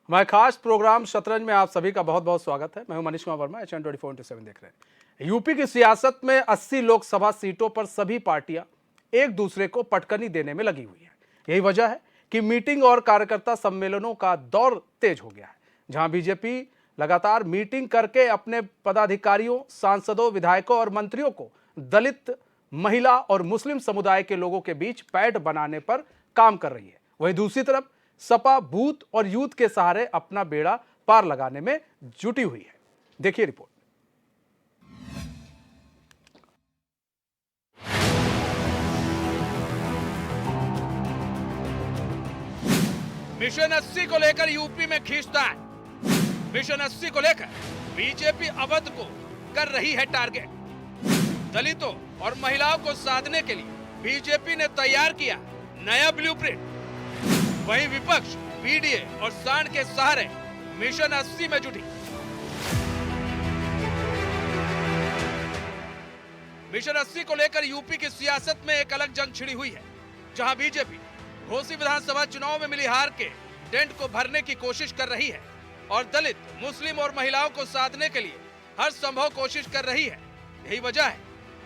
हमारे खास प्रोग्राम शतरंज में आप सभी का बहुत बहुत स्वागत है। मैं हूं मनीष कुमार वर्मा, HN 24/7 देख रहे हैं। यूपी की सियासत में 80 लोकसभा सीटों पर सभी पार्टियां एक दूसरे को पटकनी देने में लगी हुई है। यही वजह है कि मीटिंग और कार्यकर्ता सम्मेलनों का दौर तेज हो गया है, जहां बीजेपी लगातार मीटिंग करके अपने पदाधिकारियों, सांसदों, विधायकों और मंत्रियों को दलित, महिला और मुस्लिम समुदाय के लोगों के बीच पैठ बनाने पर काम कर रही है। वहीं दूसरी तरफ सपा बूथ और यूथ के सहारे अपना बेड़ा पार लगाने में जुटी हुई है। देखिए रिपोर्ट। मिशन 80 को लेकर यूपी में खींचतान। मिशन 80 को लेकर बीजेपी अवध को कर रही है टारगेट। दलितों और महिलाओं को साधने के लिए बीजेपी ने तैयार किया नया ब्लूप्रिंट। वहीं विपक्ष पीडीए और सांड के सहारे मिशन 80 में जुटी। मिशन 80 को लेकर यूपी की सियासत में एक अलग जंग छिड़ी हुई है, जहां बीजेपी घोसी विधानसभा चुनाव में मिली हार के डेंट को भरने की कोशिश कर रही है और दलित, मुस्लिम और महिलाओं को साधने के लिए हर संभव कोशिश कर रही है। यही वजह है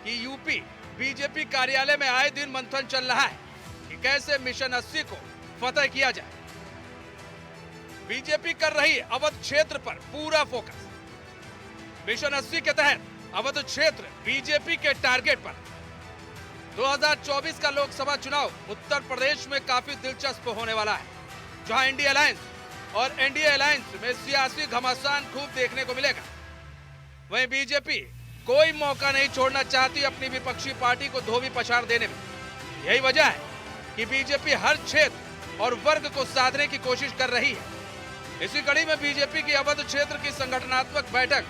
कि यूपी बीजेपी कार्यालय में आए दिन मंथन चल रहा है कि कैसे मिशन 80 को फतह किया जाए। बीजेपी कर रही है अवध क्षेत्र पर पूरा फोकस। मिशन 80 के तहत अवध क्षेत्र बीजेपी के टारगेट पर। 2024 का लोकसभा चुनाव उत्तर प्रदेश में काफी दिलचस्प होने वाला है, जहां इंडिया अलायंस और एनडीए अलायंस में सियासी घमासान खूब देखने को मिलेगा। वहीं बीजेपी कोई मौका नहीं छोड़ना चाहती अपनी विपक्षी पार्टी को धोबी पछाड़ देने में। यही वजह है कि बीजेपी हर क्षेत्र और वर्ग को साधने की कोशिश कर रही है। इसी कड़ी में बीजेपी की अवध क्षेत्र की संगठनात्मक बैठक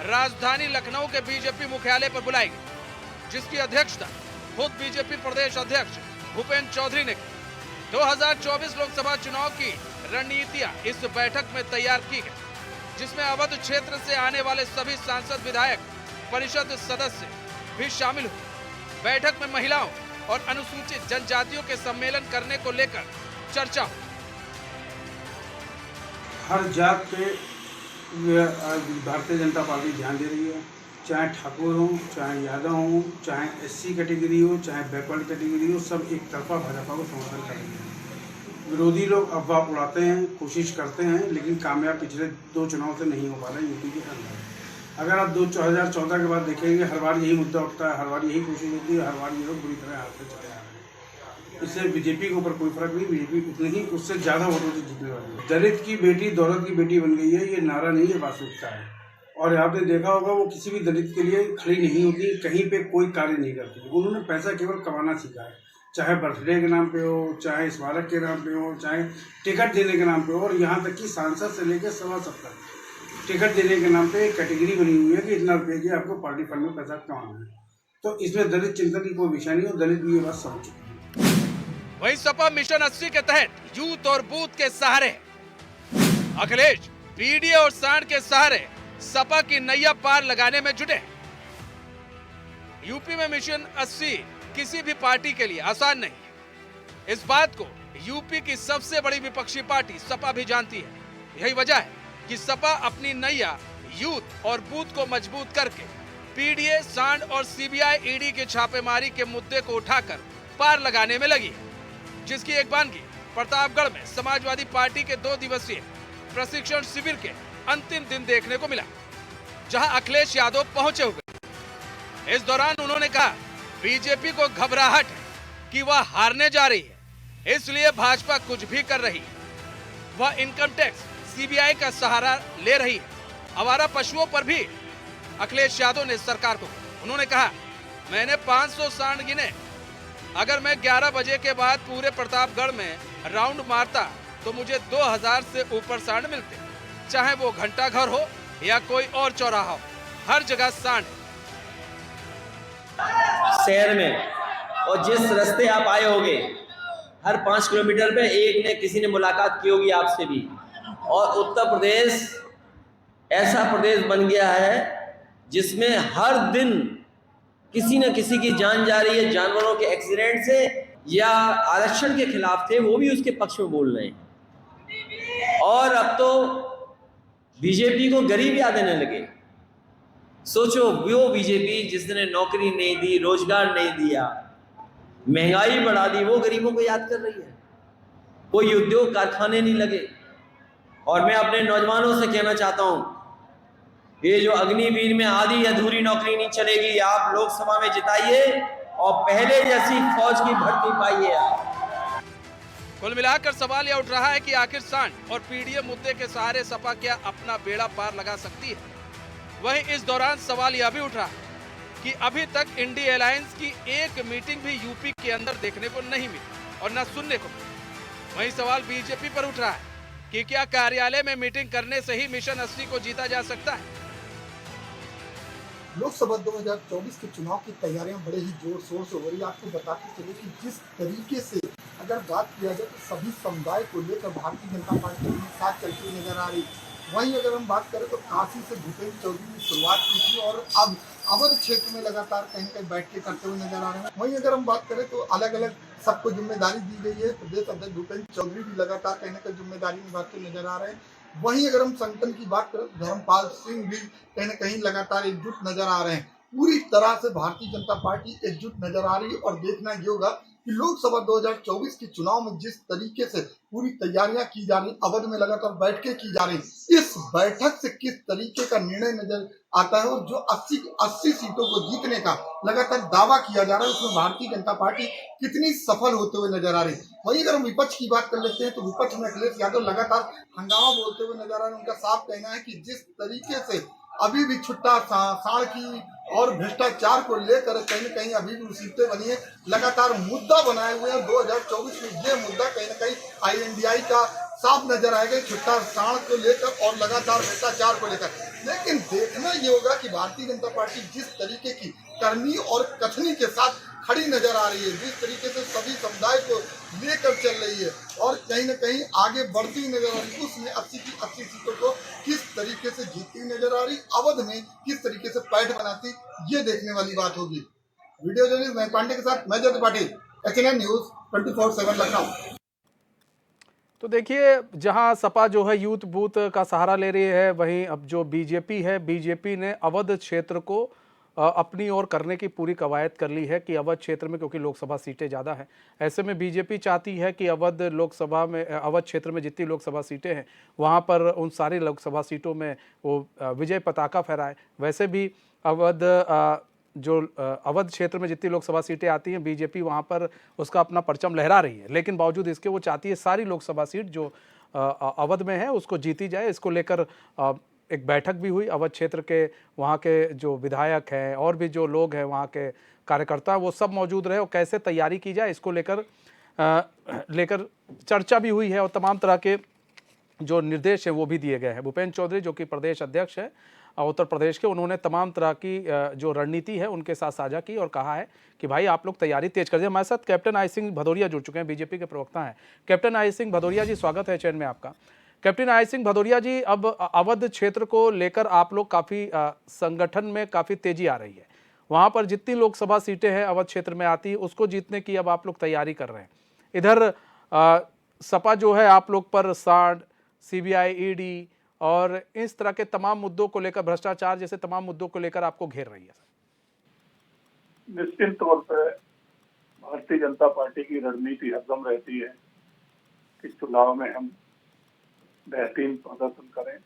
राजधानी लखनऊ के बीजेपी मुख्यालय पर बुलाई गई, जिसकी अध्यक्षता खुद बीजेपी प्रदेश अध्यक्ष भूपेंद्र चौधरी ने की। 2024 लोकसभा चुनाव की रणनीतियां इस बैठक में तैयार की गई, जिसमें अवध क्षेत्र से आने वाले सभी सांसद, विधायक, परिषद सदस्य भी शामिल हुए। बैठक में महिलाओं और अनुसूचित जनजातियों के सम्मेलन करने को लेकर चर्चा हुई। हर जात पे भारतीय जनता पार्टी ध्यान दे रही है, चाहे ठाकुर हो, चाहे यादव हो, चाहे SC कैटेगरी हो, चाहे बैकवर्ड कैटेगरी हो, सब एक तरफा भाजपा को समर्थन कर रही है। विरोधी लोग अफवाह उड़ाते हैं, कोशिश करते हैं, लेकिन कामयाब पिछले 2 चुनाव से नहीं हो पा रहे यूपी के अंदर। अगर आप 2014 के बाद देखेंगे, हर बार यही मुद्दा उठता है, हर बार यही कोशिश होती है, हर बार ये लोग बुरी तरह हारते चले आ रहे हैं। इससे बीजेपी के ऊपर कोई फर्क नहीं, बीजेपी उतनी ही उससे ज्यादा वोटों से जीतने वाली है। दलित की बेटी दौलत की बेटी बन गई है, ये नारा नहीं है, वास्तविकता है। और आपने देखा होगा वो किसी भी दलित के लिए खड़ी नहीं होती, कहीं पे कोई कार्य नहीं करती। उन्होंने पैसा केवल कमाना सीखा है, चाहे बर्थडे के नाम पे हो, चाहे स्मारक के नाम पे हो, चाहे टिकट देने के नाम पे हो, और यहाँ तक कि सांसद से लेकर सभा सब तक टिकट देने के नाम पे एक कैटेगरी बनी हुई है कि इतना रुपये की आपको पार्टी फंड में पैसा कमाना है। तो इसमें दलित चिंतन की कोई विषय नहीं, और दलित भी ये बात समझ चुके हैं। वहीं सपा मिशन 80 के तहत यूथ और बूथ के सहारे, अखिलेश पीडीए और सांड के सहारे सपा की नैया पार लगाने में जुटे। यूपी में मिशन 80 किसी भी पार्टी के लिए आसान नहीं है। इस बात को यूपी की सबसे बड़ी विपक्षी पार्टी सपा भी जानती है। यही वजह है कि सपा अपनी नैया यूथ और बूथ को मजबूत करके पीडीए, सांड और सीबीआई, ईडी के छापेमारी के मुद्दे को उठाकर पार लगाने में लगी है, जिसकी एक बानगी प्रतापगढ़ में समाजवादी पार्टी के 2 दिवसीय प्रशिक्षण शिविर के अंतिम दिन देखने को मिला, जहां अखिलेश यादव पहुंचे हुए। इस दौरान उन्होंने कहा बीजेपी को घबराहट है कि वह हारने जा रही है, इसलिए भाजपा कुछ भी कर रही है। वह इनकम टैक्स, सीबीआई का सहारा ले रही है। आवारा पशुओं पर भी अखिलेश यादव ने सरकार को, उन्होंने कहा मैंने 500 सांड गिने, अगर मैं 11 बजे के बाद पूरे प्रतापगढ़ में राउंड मारता तो मुझे 2000 से ऊपर सांड मिलते, चाहे वो घंटा घर हो या कोई और चौराहा हो, हर जगह सांड है। शहर में और जिस रास्ते आप आए होंगे, हर 5 किलोमीटर पे एक ने किसी ने मुलाकात की होगी आपसे भी। और उत्तर प्रदेश ऐसा प्रदेश बन गया है जिसमें हर दिन किसी न किसी की जान जा रही है, जानवरों के एक्सीडेंट से, या आरक्षण के खिलाफ थे वो भी उसके पक्ष में बोल रहे हैं। और अब तो बीजेपी को गरीब याद आने लगे। सोचो, वो बीजेपी जिसने नौकरी नहीं दी, रोजगार नहीं दिया, महंगाई बढ़ा दी, वो गरीबों को याद कर रही है। कोई उद्योग कारखाने नहीं लगे। और मैं अपने नौजवानों से कहना चाहता हूं, ये जो अग्निवीर में आधी अधूरी नौकरी नहीं चलेगी, आप लोकसभा में जिताइए और पहले जैसी फौज की भर्ती पाइए आप। कुल मिलाकर सवाल यह उठ रहा है कि आखिर सांड और पीडीए मुद्दे के सहारे सपा क्या अपना बेड़ा पार लगा सकती है। वहीं इस दौरान सवाल यह भी उठ रहा है कि अभी तक इंडी अलायंस की एक मीटिंग भी यूपी के अंदर देखने को नहीं मिली और न सुनने को मिली। वहीं सवाल बीजेपी पर उठ रहा है कि क्या कार्यालय में मीटिंग करने से ही मिशन 80 को जीता जा सकता है। लोकसभा 2024 के चुनाव की तैयारियां बड़े ही जोर शोर से हो रही है। आपको बताते चले कि जिस तरीके से अगर बात किया जाए तो सभी समुदाय को लेकर भारतीय जनता पार्टी के साथ चलती हुई नजर आ रही। वहीं अगर हम बात करें तो काशी से भूपेंद्र चौधरी ने शुरुआत की थी और अब अवध क्षेत्र में लगातार कहीं कहीं बैठ के करते हुए नजर आ रहे हैं। वहीं अगर हम बात करें तो अलग अलग सबको जिम्मेदारी दी गई है। प्रदेश अध्यक्ष भूपेंद्र चौधरी भी लगातार कहीं ना कहीं जिम्मेदारी निभाते नजर आ रहे हैं। वहीं अगर हम संगठन की बात करें तो धर्मपाल सिंह भी कहीं न कहीं लगातार एकजुट नजर आ रहे हैं। पूरी तरह से भारतीय जनता पार्टी एकजुट नजर आ रही है और देखना ये होगा कि लोकसभा 2024 के चुनाव में जिस तरीके से पूरी तैयारियां की जा रही, अवध में लगातार बैठकें की जा रही, इस बैठक से किस तरीके का निर्णय नजर आता है और जो 80 सीटों को जीतने का लगातार दावा किया जा रहा है, उसमें भारतीय जनता पार्टी कितनी सफल होते हुए नजर आ रही। वहीं अगर हम विपक्ष की बात कर लेते हैं तो विपक्ष में अखिलेश यादव लगातार हंगामा बोलते हुए नजर आ रहे हैं। उनका साफ कहना है कि जिस तरीके से अभी भी छुट्टा साड़ की और भ्रष्टाचार को लेकर कहीं न कहीं अभी भी मुसीबतें बनी है, लगातार मुद्दा बनाए हुए हैं। 2024 में ये मुद्दा कहीं न कहीं INDI का साफ नजर आएगा, छुट्टा साड़ को लेकर और लगातार भ्रष्टाचार को लेकर। लेकिन देखना ये होगा कि भारतीय जनता पार्टी जिस तरीके की करनी और कथनी के साथ खड़ी नजर आ रही है, जिस तरीके से सभी समुदाय को लेकर चल रही है और कहीं न कहीं आगे बढ़ती नजर आ रही है, उसमें 80 की 80 सीटों को किस तरीके से जीतती नजर आ रही, अवध में किस तरीके से पैठ बनाती, ये देखने वाली बात होगी। वीडियो जर्नलिस्ट महेश पांडे के साथ मैं जयंत पाटिल, HNN न्यूज 24/7 लखनऊ। तो देखिए, जहां सपा जो है यूथ बूथ का सहारा ले रही है, वहीं अब जो बीजेपी है, बीजेपी ने अवध क्षेत्र को अपनी ओर करने की पूरी कवायद कर ली है कि अवध क्षेत्र में, क्योंकि लोकसभा सीटें ज़्यादा हैं, ऐसे में बीजेपी चाहती है कि अवध लोकसभा में, अवध क्षेत्र में जितनी लोकसभा सीटें हैं वहां पर उन सारी लोकसभा सीटों में वो विजय पताका फहराए। वैसे भी अवध अवध क्षेत्र में जितनी लोकसभा सीटें आती हैं, बीजेपी वहां पर उसका अपना परचम लहरा रही है, लेकिन बावजूद इसके वो चाहती है सारी लोकसभा सीट जो अवध में है उसको जीती जाए। इसको लेकर एक बैठक भी हुई। अवध क्षेत्र के वहाँ के जो विधायक हैं और भी जो लोग हैं वहाँ के कार्यकर्ता, वो सब मौजूद रहे और कैसे तैयारी की जाए इसको लेकर चर्चा भी हुई है और तमाम तरह के जो निर्देश हैं वो भी दिए गए हैं। भूपेंद्र चौधरी जो कि प्रदेश अध्यक्ष है उत्तर प्रदेश के, उन्होंने तमाम तरह की जो रणनीति है उनके साथ साझा की और कहा है कि भाई आप लोग तैयारी तेज कर दिए। हमारे साथ कैप्टन आई सिंह भदौरिया जुड़ चुके हैं, बीजेपी के प्रवक्ता हैं। कैप्टन आई सिंह भदौरिया जी, स्वागत है चैन में आपका। कैप्टन आई सिंह भदौरिया जी, अब अवध क्षेत्र को लेकर आप लोग काफ़ी संगठन में काफ़ी तेजी आ रही है, वहाँ पर जितनी लोकसभा सीटें हैं अवध क्षेत्र में आती, उसको जीतने की अब आप लोग तैयारी कर रहे हैं। इधर सपा जो है आप लोग पर सांड, CBI, ED और इस तरह के तमाम मुद्दों को लेकर, भ्रष्टाचार जैसे तमाम मुद्दों को लेकर आपको घेर रही है। निश्चित तौर पर भारतीय जनता पार्टी की रणनीति हरदम रहती है कि चुनाव में हम बेहतरीन प्रदर्शन करें,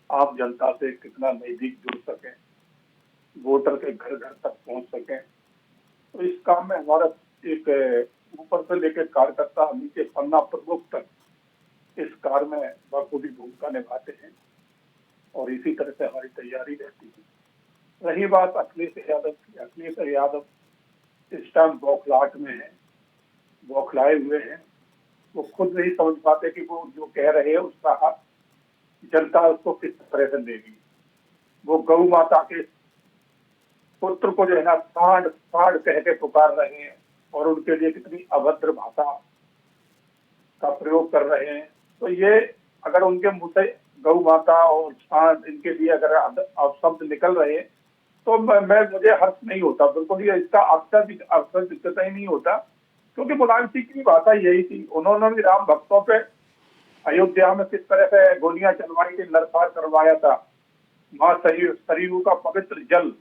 आप जनता से कितना नजदीक जुड़ सकें, वोटर के घर घर तक पहुंच सकें। तो इस काम में हमारा एक ऊपर से लेकर कार्यकर्ता नीचे पन्ना प्रमुख तक इस कार्य में बखूबी भूमिका निभाते हैं और इसी तरह से हमारी तैयारी रहती है। रही बात अखिलेश यादव की, अखिलेश यादव इस टाइम बौखलाहट में है, बौखलाए हुए हैं। वो खुद नहीं समझ पाते कि वो जो कह रहे हैं उसका जनता उसको किस तरह से लेगी। वो गौ माता के पुत्र को जो है ना सांड सांड कह के पुकार रहे हैं और उनके लिए कितनी अभद्र भाषा का प्रयोग कर रहे हैं। तो ये अगर उनके मुंह से गौ माता और सांड इनके लिए अगर शब्द निकल रहे हैं तो मुझे हर्ष नहीं होता, बिल्कुल ये इसका अक्सर दिक्कत ही नहीं होता, क्योंकि मुलायम सिंह की भाषा यही थी। उन्होंने भी राम भक्तों पे अयोध्या में किस तरह से गोलियां चलवाई थी, नरसंहार करवाया था, मां सरयू का पवित्र जल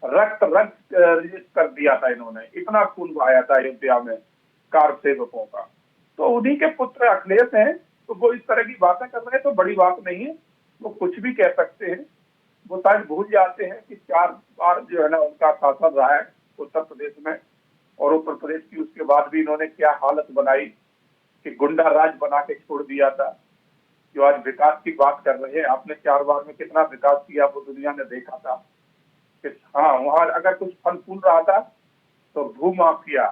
रक्त रक्त रजित कर दिया था इन्होंने, इतना खून बहाया था अयोध्या में कार सेवकों का। तो उन्हीं के पुत्र अखिलेश हैं, तो वो इस तरह की बातें कर रहे हैं तो बड़ी बात नहीं है, वो कुछ भी कह सकते हैं। वो शायद भूल जाते हैं कि 4 बार जो है ना उनका शासन रहा है उत्तर प्रदेश में, और उत्तर प्रदेश की उसके बाद भी इन्होंने क्या हालत बनाई कि गुंडा राज बना के छोड़ दिया था। जो आज विकास की बात कर रहे हैं, आपने 4 बार में कितना विकास किया वो दुनिया ने देखा था कि हाँ, वहां अगर कुछ फल फूल रहा था तो भू माफिया,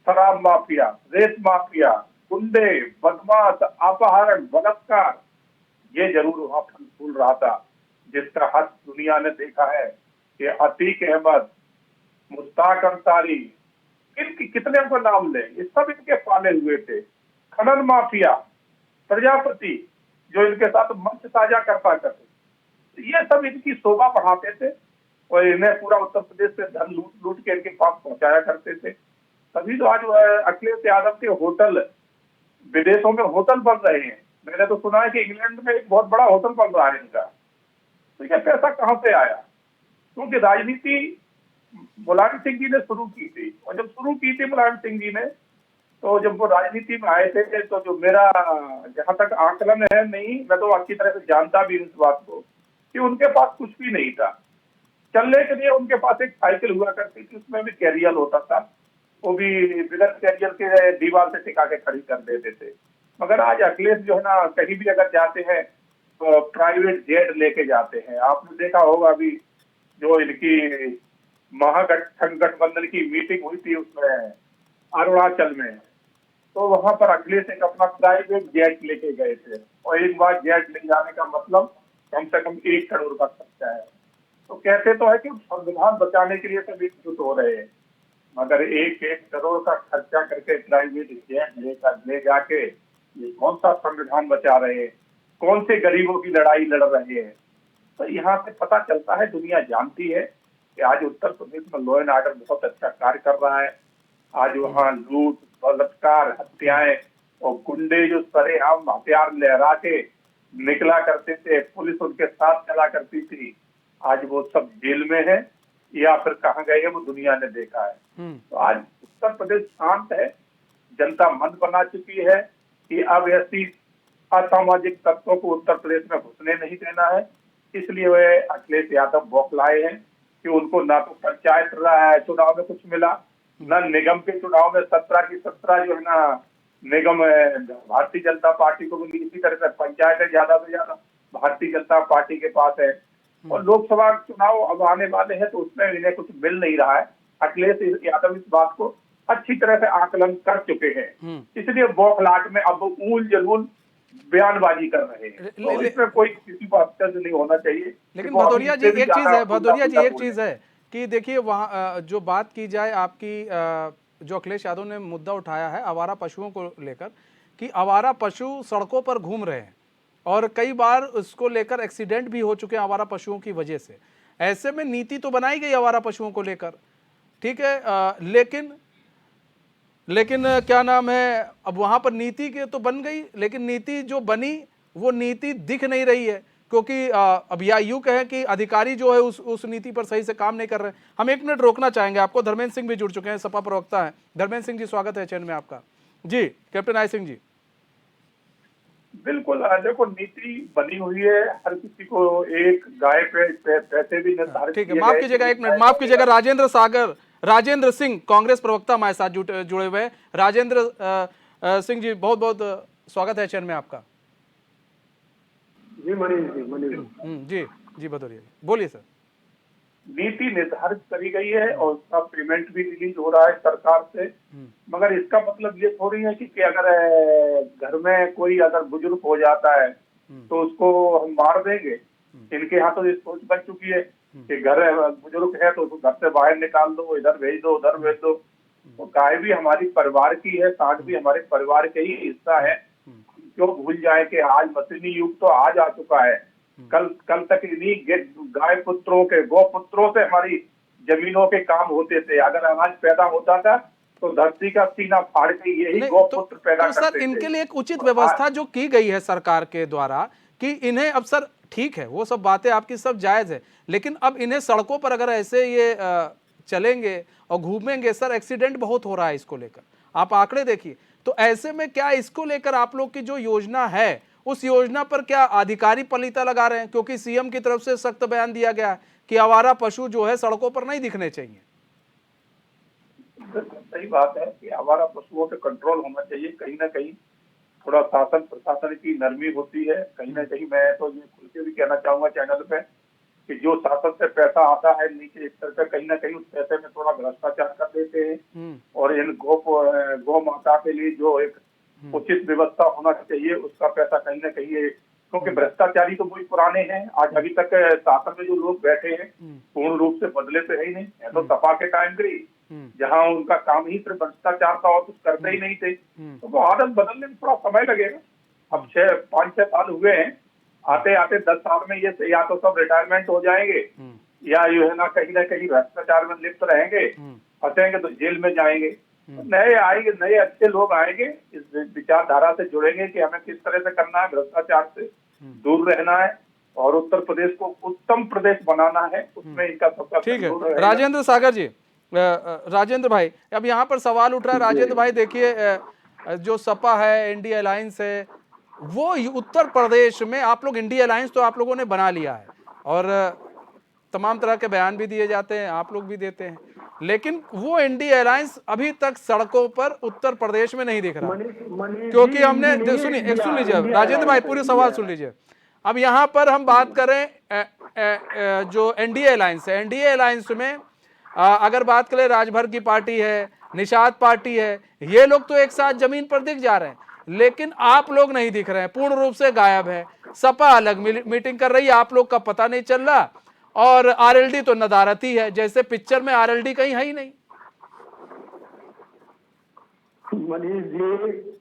शराब माफिया, रेत माफिया, गुंडे, बदमाश, अपहरण, बलात्कार, ये जरूर वहां फल फूल रहा था, जिसका हद दुनिया ने देखा है कि अतीक अहमद, मुश्ताक अंसारी, कितने को नाम ले, ये सब इनके पाले हुए थे। खनन माफिया, प्रजापति जो इनके साथ मंच साझा करता करते, ये सब इनकी शोभा बढ़ाते थे और इन्हें पूरा उत्तर प्रदेश से धन लूट लूट के इनके पास पहुंचाया करते थे। तभी तो आज अखिलेश यादव के होटल विदेशों में होटल बन रहे हैं। मैंने तो सुना है कि इंग्लैंड में एक बहुत बड़ा होटल बन रहा है इनका। तो ये पैसा कहां से आया? क्योंकि राजनीति मुलायम सिंह जी ने शुरू की थी, और जब शुरू की थी मुलायम सिंह जी ने, तो जब वो राजनीति में आए थे, तो जो मेरा जहां तक आकलन है, नहीं मैं तो अच्छी तरह से जानता भी इस बात को, कि उनके पास कुछ भी नहीं था। चलने के लिए उनके पास एक साइकिल हुआ करती थी, उसमें भी कैरियर होता था, वो भी बिना कैरियर के दीवार से टिका के खड़ी कर देते थे। मगर आज अखिलेश जो है ना, कहीं भी अगर जाते हैं तो प्राइवेट जेट लेके जाते हैं। आपने देखा होगा अभी जो इनकी महागठबंधन की मीटिंग हुई थी उसमें अरुणाचल में, तो वहां पर अखिलेश एक अपना प्राइवेट जेट लेके गए थे, और एक बार जेट ले जाने का मतलब कम से कम 1 करोड़ का खर्चा है। तो कहते तो है कि संविधान बचाने के लिए सब एकजुट हो रहे हैं, मगर 1-1 करोड़ का खर्चा करके प्राइवेट जेट ले जाके ये कौन सा संविधान बचा रहे हैं, कौन से गरीबों की लड़ाई लड़ रहे हैं? तो यहाँ से पता चलता है, दुनिया जानती है कि आज उत्तर प्रदेश में लॉ एंड ऑर्डर बहुत अच्छा कार्य कर रहा है। आज वहाँ लूट, बलात्कार, हत्याएं और गुंडे जो सरेआम हथियार लहरा के निकला करते थे, पुलिस उनके साथ चला करती थी, आज वो सब जेल में है या फिर कहाँ गए हैं वो दुनिया ने देखा है। तो आज उत्तर प्रदेश शांत है, जनता मन बना चुकी है कि अब ऐसी असामाजिक तत्वों को उत्तर प्रदेश में घुसने नहीं देना है। इसलिए वे अखिलेश यादव बौखलाए हैं कि उनको ना तो पंचायत चुनाव में कुछ मिला, न निगम के चुनाव में 17 की 17 जो है ना निगम भारतीय जनता पार्टी को मिली। इसी तरह से पंचायतें ज्यादा से ज्यादा भारतीय जनता पार्टी के पास है, और लोकसभा चुनाव अब आने वाले हैं तो उसमें इन्हें कुछ मिल नहीं रहा है। अखिलेश यादव इस बात को अच्छी तरह से आकलन कर चुके हैं, इसलिए बौखलाहट में अब ऊल जलूल बयानबाजी कर रहे हैं। तो इसमें कोई किसी को आश्चर्य नहीं होना चाहिए। लेकिन भदौरिया जी एक चीज है कि देखिए वहाँ जो बात की जाए आपकी जो अखिलेश यादव ने मुद्दा उठाया है आवारा पशुओं को लेकर, कि आवारा पशु सड़कों पर घूम रहे हैं और कई बार उसको लेकर एक्सीडेंट भी हो चुके हैं आवारा पशुओं की वजह से। ऐसे में नीति तो बनाई गई आवारा पशुओं को लेकर, ठीक है, लेकिन क्या नाम है, अब वहां पर नीति के तो बन गई, लेकिन नीति जो बनी वो नीति दिख नहीं रही है, क्योंकि अब या यूं कहें कि अधिकारी जो है उस नीति पर सही से काम नहीं कर रहे। हम 1 मिनट रोकना चाहेंगे आपको। धर्मेंद्र सिंह भी जुड़ चुके हैं, सपा प्रवक्ता हैं। धर्मेंद्र सिंह जी, स्वागत है चैन में आपका। जी कैप्टन आई सिंह जी। बिल्कुल, देखो नीति बनी हुई है, हर किसी को एक गाय पे पैसे भी निर्धारित, ठीक है, माफ कीजिएगा 1 मिनट, माफ कीजिएगा। राजेंद्र सिंह कांग्रेस प्रवक्ता हमारे साथ जुड़े हुए हैं। राजेंद्र सिंह जी, बहुत बहुत स्वागत है चैन में आपका। जी मनीष जी भदौरिया बोलिए सर। नीति निर्धारित करी गई है और उसका पेमेंट भी रिलीज हो रहा है सरकार से, मगर इसका मतलब ये थोड़ी है कि अगर घर में कोई अगर बुजुर्ग हो जाता है तो उसको हम मार देंगे। इनके यहाँ तो ये सोच बन चुकी है कि घर बुजुर्ग है तो उसको घर से बाहर निकाल दो, इधर भेज दो, उधर भेज दो। तो गाय भी हमारी परिवार की है, सांड भी हमारे परिवार का ही हिस्सा है। क्यों भूल जाए कि आज मशीनी युग तो आज आ चुका है। कल तक इन्हीं गाय पुत्रों के, गौ पुत्रों से हमारी जमीनों के काम होते थे। अगर अनाज पैदा होता था तो धरती का सीना फाड़ के यही नहीं, गौपुत्र पैदा तो सर करते इनके थे। लिए एक उचित व्यवस्था जो की गई है सरकार के द्वारा कि इन्हें अब सर ठीक है, वो सब बातें आपकी सब जायज है, लेकिन अब इन्हें सड़कों पर अगर ऐसे ये चलेंगे और घूमेंगे, सर एक्सीडेंट बहुत हो रहा है इसको लेकर, आप आंकड़े देखिए। तो ऐसे में क्या इसको लेकर आप लोग की जो योजना है उस योजना पर क्या अधिकारी पलीता लगा रहे हैं? क्योंकि सीएम की तरफ से सख्त बयान दिया गया है कि आवारा पशु जो है सड़कों पर नहीं दिखने चाहिए। सही बात है कि आवारा पशुओं पे कंट्रोल होना चाहिए। कहीं ना कहीं थोड़ा शासन प्रशासन की नरमी होती है। कहीं ना कहीं मैं तो ये खुल के भी कहना चाहूंगा चैनल पे कि जो शासन से पैसा आता है नीचे स्तर पे, कहीं ना कहीं उस पैसे में थोड़ा भ्रष्टाचार कर देते हैं। और इन गौ माता के लिए जो एक उचित व्यवस्था होना चाहिए उसका पैसा कहीं ना कहीं, क्योंकि भ्रष्टाचारी तो वही पुराने हैं। आज अभी तक शासन में जो लोग बैठे हैं पूर्ण रूप से बदले तो है ही नहीं। है तो सपा के टाइम के जहाँ उनका काम ही सिर्फ भ्रष्टाचार था और कुछ करते ही नहीं थे, तो वो आदत बदलने में थोड़ा समय लगेगा। अब 5-6 साल हुए हैं, आते आते 10 साल में ये या तो सब रिटायरमेंट हो जाएंगे या जो है ना कहीं भ्रष्टाचार में लिप्त रहेंगे, फंसेंगे तो जेल में जाएंगे। नए आएंगे, नए अच्छे लोग आएंगे, इस विचारधारा से जुड़ेंगे कि हमें किस तरह से करना है, भ्रष्टाचार से दूर रहना है और उत्तर प्रदेश को उत्तम प्रदेश बनाना है। उसमें इनका सबका ठीक है। राजेंद्र सागर जी, राजेंद्र भाई, अब यहाँ पर सवाल उठ रहा है। राजेंद्र भाई देखिए, जो सपा है, इंडिया अलायंस है, वो उत्तर प्रदेश में आप लोग इंडिया अलायंस तो आप लोगों ने बना लिया है और तमाम तरह के बयान भी दिए जाते हैं, आप लोग भी देते हैं, लेकिन वो इंडिया अलायंस अभी तक सड़कों पर उत्तर प्रदेश में नहीं दिख रहा। क्योंकि हमने सुनिए, एक सुन लीजिए राजेंद्र भाई, पूरे सवाल सुन लीजिए। अब यहाँ पर हम बात करें जो एनडीए अलायंस है, एनडीए अलायंस में अगर बात करें राजभर की पार्टी है, निषाद पार्टी है, ये लोग तो एक साथ जमीन पर दिख जा रहे हैं, लेकिन आप लोग नहीं दिख रहे हैं, पूर्ण रूप से गायब है। सपा अलग मीटिंग कर रही है, आप लोग का पता नहीं चल रहा, और आरएलडी तो नदारत ही है, जैसे पिक्चर में आरएलडी कहीं है ही नहीं। मनीष जी,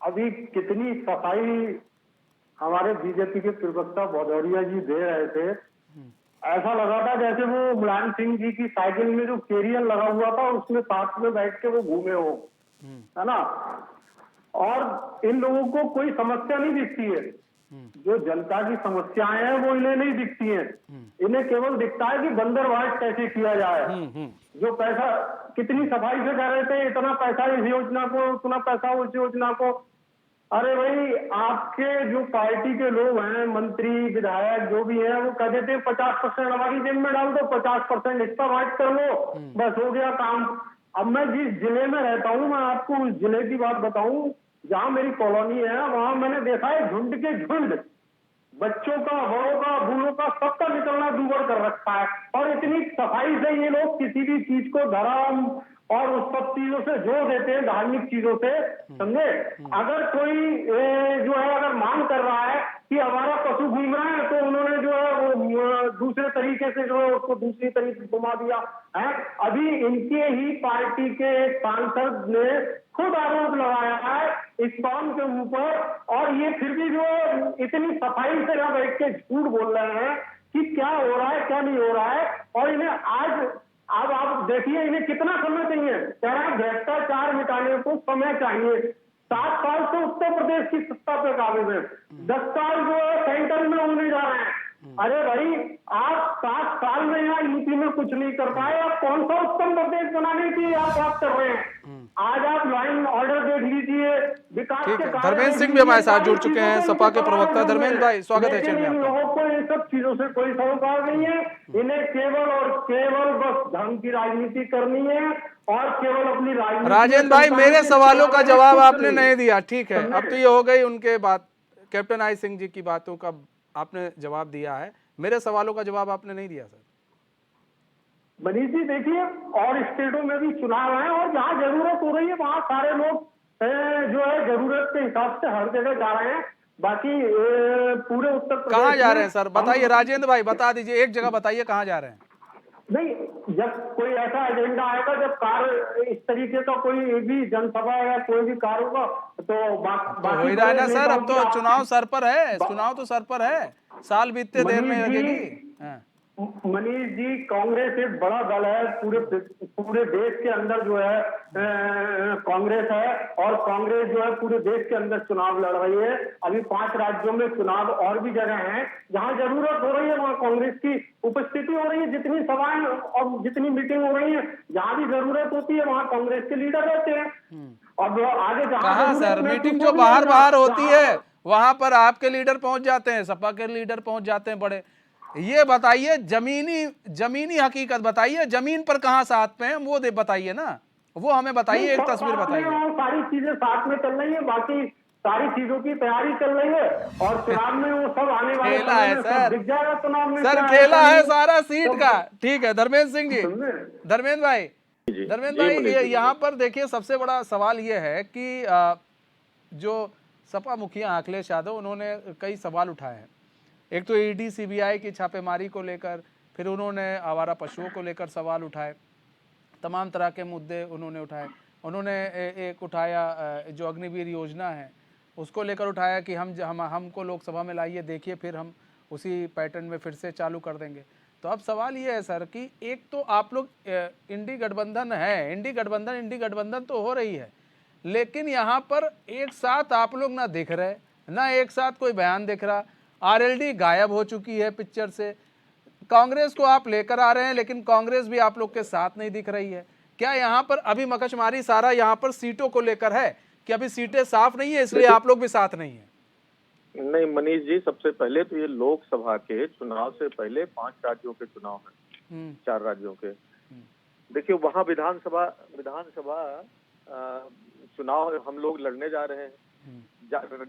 अभी कितनी सफाई हमारे बीजेपी के प्रवक्ता भदौरिया जी दे रहे थे, ऐसा लगा था जैसे वो मुलायम सिंह जी की साइकिल में जो कैरियर लगा हुआ था उसमें साथ में बैठ के वो घूमे हो, है ना। और इन लोगों को कोई समस्या नहीं दिखती है, जो जनता की समस्याएं हैं वो इन्हें नहीं दिखती हैं। इन्हें केवल दिखता है कि बंदरवाज कैसे किया जाए। जो पैसा कितनी सफाई से कह रहे थे, इतना पैसा इस योजना को, उतना पैसा उस योजना को। अरे भाई, आपके जो पार्टी के लोग हैं, मंत्री विधायक जो भी है, वो कह देते हैं 50% हमारी जेब में डाल दो, 50% हिस्सा बांट कर लो, बस हो गया काम। अब मैं जिस जिले में रहता हूँ, मैं आपको उस जिले की बात बताऊं, जहाँ मेरी कॉलोनी है, वहां मैंने देखा है झुंड के झुंड बच्चों का, बड़ों का, बूढ़ों का, सबका निकलना दूबर कर रखा है। और इतनी सफाई से ये लोग किसी भी चीज को धर्म और उस सब चीजों से जोड़ देते हैं, धार्मिक चीजों से, समझे। अगर कोई जो है अगर मांग कर रहा है कि हमारा पशु घूम रहा है, तो उन्होंने जो है वो दूसरे तरीके से जो है उसको दूसरी तरीके से घुमा दिया है। अभी इनके ही पार्टी के एक सांसद ने खुद आरोप लगाया है इस काम के ऊपर, और ये फिर भी जो इतनी सफाई से ना बैठ के झूठ बोल रहे हैं कि क्या हो रहा है क्या नहीं हो रहा है। और इन्हें आज अब आप देखिए इन्हें कितना समय चाहिए, कह रहा है भ्रष्टाचार मिटाने को समय चाहिए। 7 साल से उत्तर प्रदेश की सत्ता पे काबिज है, 10 साल जो है सेंटर में होने जा रहे हैं। अरे भाई, आप 7 साल में यहाँ यूपी में कुछ नहीं कर पाए, आप कौन सा उत्तम प्रदेश बनाने की आप बात कर रहे हैं। आज आप लाइन ऑर्डर देख लीजिए, विकास के कार्य। धर्मेंद्र सिंह भी हमारे साथ जुड़ चुके हैं, सपा के प्रवक्ता। धर्मेंद्र भाई, स्वागत है। इन लोगों को इन सब चीजों से कोई सरोकार नहीं है। इन्हें केवल और केवल बस धर्म की राजनीति करनी है और केवल अपनी राजनीति। राजेंद्र भाई, मेरे सवालों का जवाब आपने नहीं दिया, ठीक है। अब तो ये हो गई उनके बात, कैप्टन आई सिंह जी की बातों का आपने जवाब दिया है, मेरे सवालों का जवाब आपने नहीं दिया सर। मनीष जी देखिए, और स्टेटों में भी चुनाव है और जहाँ जरूरत हो रही है वहाँ सारे लोग जो है जरूरत के हिसाब से हर जगह जा रहे हैं। बाकी पूरे उत्तर प्रदेश कहाँ जा रहे हैं सर, बताइए राजेंद्र भाई, बता दीजिए, एक जगह बताइए कहाँ जा रहे हैं। नहीं, जब कोई ऐसा एजेंडा आएगा, जब कार्य इस तरीके का कोई भी जनसभा या कोई भी कार्य होगा तो हो ही रहा है ना सर। अब तो चुनाव सर पर है, चुनाव तो सर पर है, साल बीतते देर में लगेगी। मनीष जी, कांग्रेस एक बड़ा दल है। पूरे देश के अंदर जो है कांग्रेस है, और कांग्रेस जो है पूरे देश के अंदर चुनाव लड़ रही है। अभी 5 राज्यों में चुनाव और भी जगह हैं जहां जरूरत हो रही है, वहां कांग्रेस की उपस्थिति हो रही है। जितनी सभाएं और जितनी मीटिंग हो रही है, जहां भी जरूरत होती है वहां कांग्रेस के लीडर रहते हैं। और जो आगे कहाँ सर, मीटिंग जो बाहर बाहर होती है वहां पर आपके लीडर पहुंच जाते हैं, सपा के लीडर पहुंच जाते हैं बड़े। ये बताइए, जमीनी हकीकत बताइए, जमीन पर कहाँ साथ पे हैं वो बताइए ना, वो हमें बताइए, एक तस्वीर बताइए। सारी चीजें साथ में चल रही है, बाकी सारी चीजों की तैयारी चल रही है, और चुनाव में वो सब आने वाले खेला है सर, दिख जाएगा चुनाव में। सर खेला है सारा सीट का। ठीक है धर्मेंद्र सिंह जी, धर्मेंद्र भाई, यहाँ पर देखिए सबसे बड़ा सवाल ये है कि जो सपा मुखिया अखिलेश यादव, उन्होंने कई सवाल उठाए हैं। एक तो ईडी सीबीआई की छापेमारी को लेकर, फिर उन्होंने आवारा पशुओं को लेकर सवाल उठाए, तमाम तरह के मुद्दे उन्होंने उठाए। उन्होंने एक उठाया जो अग्निवीर योजना है उसको लेकर उठाया कि हमको लोकसभा में लाइए, देखिए फिर हम उसी पैटर्न में फिर से चालू कर देंगे। तो अब सवाल ये है सर कि एक तो आप लोग इंडी गठबंधन है, इंडी गठबंधन तो हो रही है, लेकिन यहाँ पर एक साथ आप लोग ना दिख रहे, ना एक साथ कोई बयान दिख रहा। आरएलडी गायब हो चुकी है पिक्चर से। कांग्रेस को आप लेकर आ रहे हैं, लेकिन कांग्रेस भी आप लोग के साथ नहीं दिख रही है। क्या यहाँ पर अभी मकशमारी सारा यहाँ पर सीटों को लेकर है कि अभी सीटें साफ नहीं है इसलिए आप लोग भी साथ नहीं है? नहीं मनीष जी, सबसे पहले तो ये लोकसभा के चुनाव से पहले 5 राज्यों के चुनाव हैं, 4 राज्यों के। देखिए वहाँ विधानसभा चुनाव हम लोग लड़ने जा रहे हैं।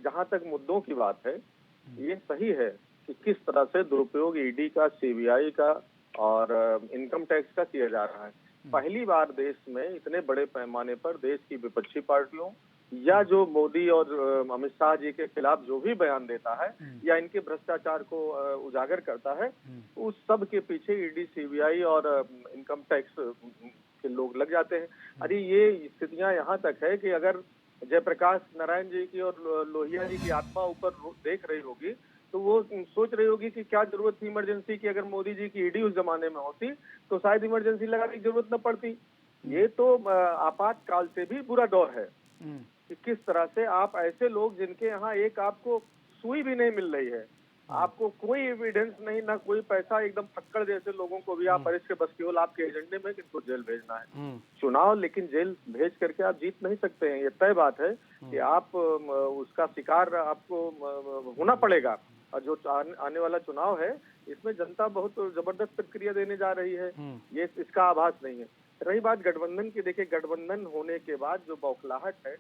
जहाँ तक मुद्दों की बात है, ये सही है कि किस तरह से दुरुपयोग ईडी का, सीबीआई का और इनकम टैक्स का किया जा रहा है। पहली बार देश में इतने बड़े पैमाने पर देश की विपक्षी पार्टियों या जो मोदी और अमित शाह जी के खिलाफ जो भी बयान देता है या इनके भ्रष्टाचार को उजागर करता है, उस सब के पीछे ईडी, सीबीआई और इनकम टैक्स के लोग लग जाते हैं। अरे ये स्थितियां यहाँ तक है कि अगर जयप्रकाश नारायण जी की और लोहिया जी की आत्मा ऊपर देख रही होगी तो वो सोच रही होगी कि क्या जरूरत थी इमरजेंसी की। अगर मोदी जी की ईडी उस जमाने में होती तो शायद इमरजेंसी लगाने की जरूरत न पड़ती। ये तो आपातकाल से भी बुरा दौर है कि किस तरह से आप ऐसे लोग जिनके यहाँ एक आपको सुई भी नहीं मिल रही है, आपको कोई एविडेंस नहीं, ना कोई पैसा, एकदम फक्कड़ जैसे लोगों को भी आप अरेस्ट के बस केवल आपके एजेंडे में कि इनको जेल भेजना है चुनाव, लेकिन जेल भेज करके आप जीत नहीं सकते हैं। ये तय बात है कि आप उसका शिकार आपको होना पड़ेगा। और जो आने वाला चुनाव है इसमें जनता बहुत जबरदस्त प्रतिक्रिया देने जा रही है, ये इसका आभास नहीं है। रही बात गठबंधन की, देखिए गठबंधन होने के बाद जो बौखलाहट है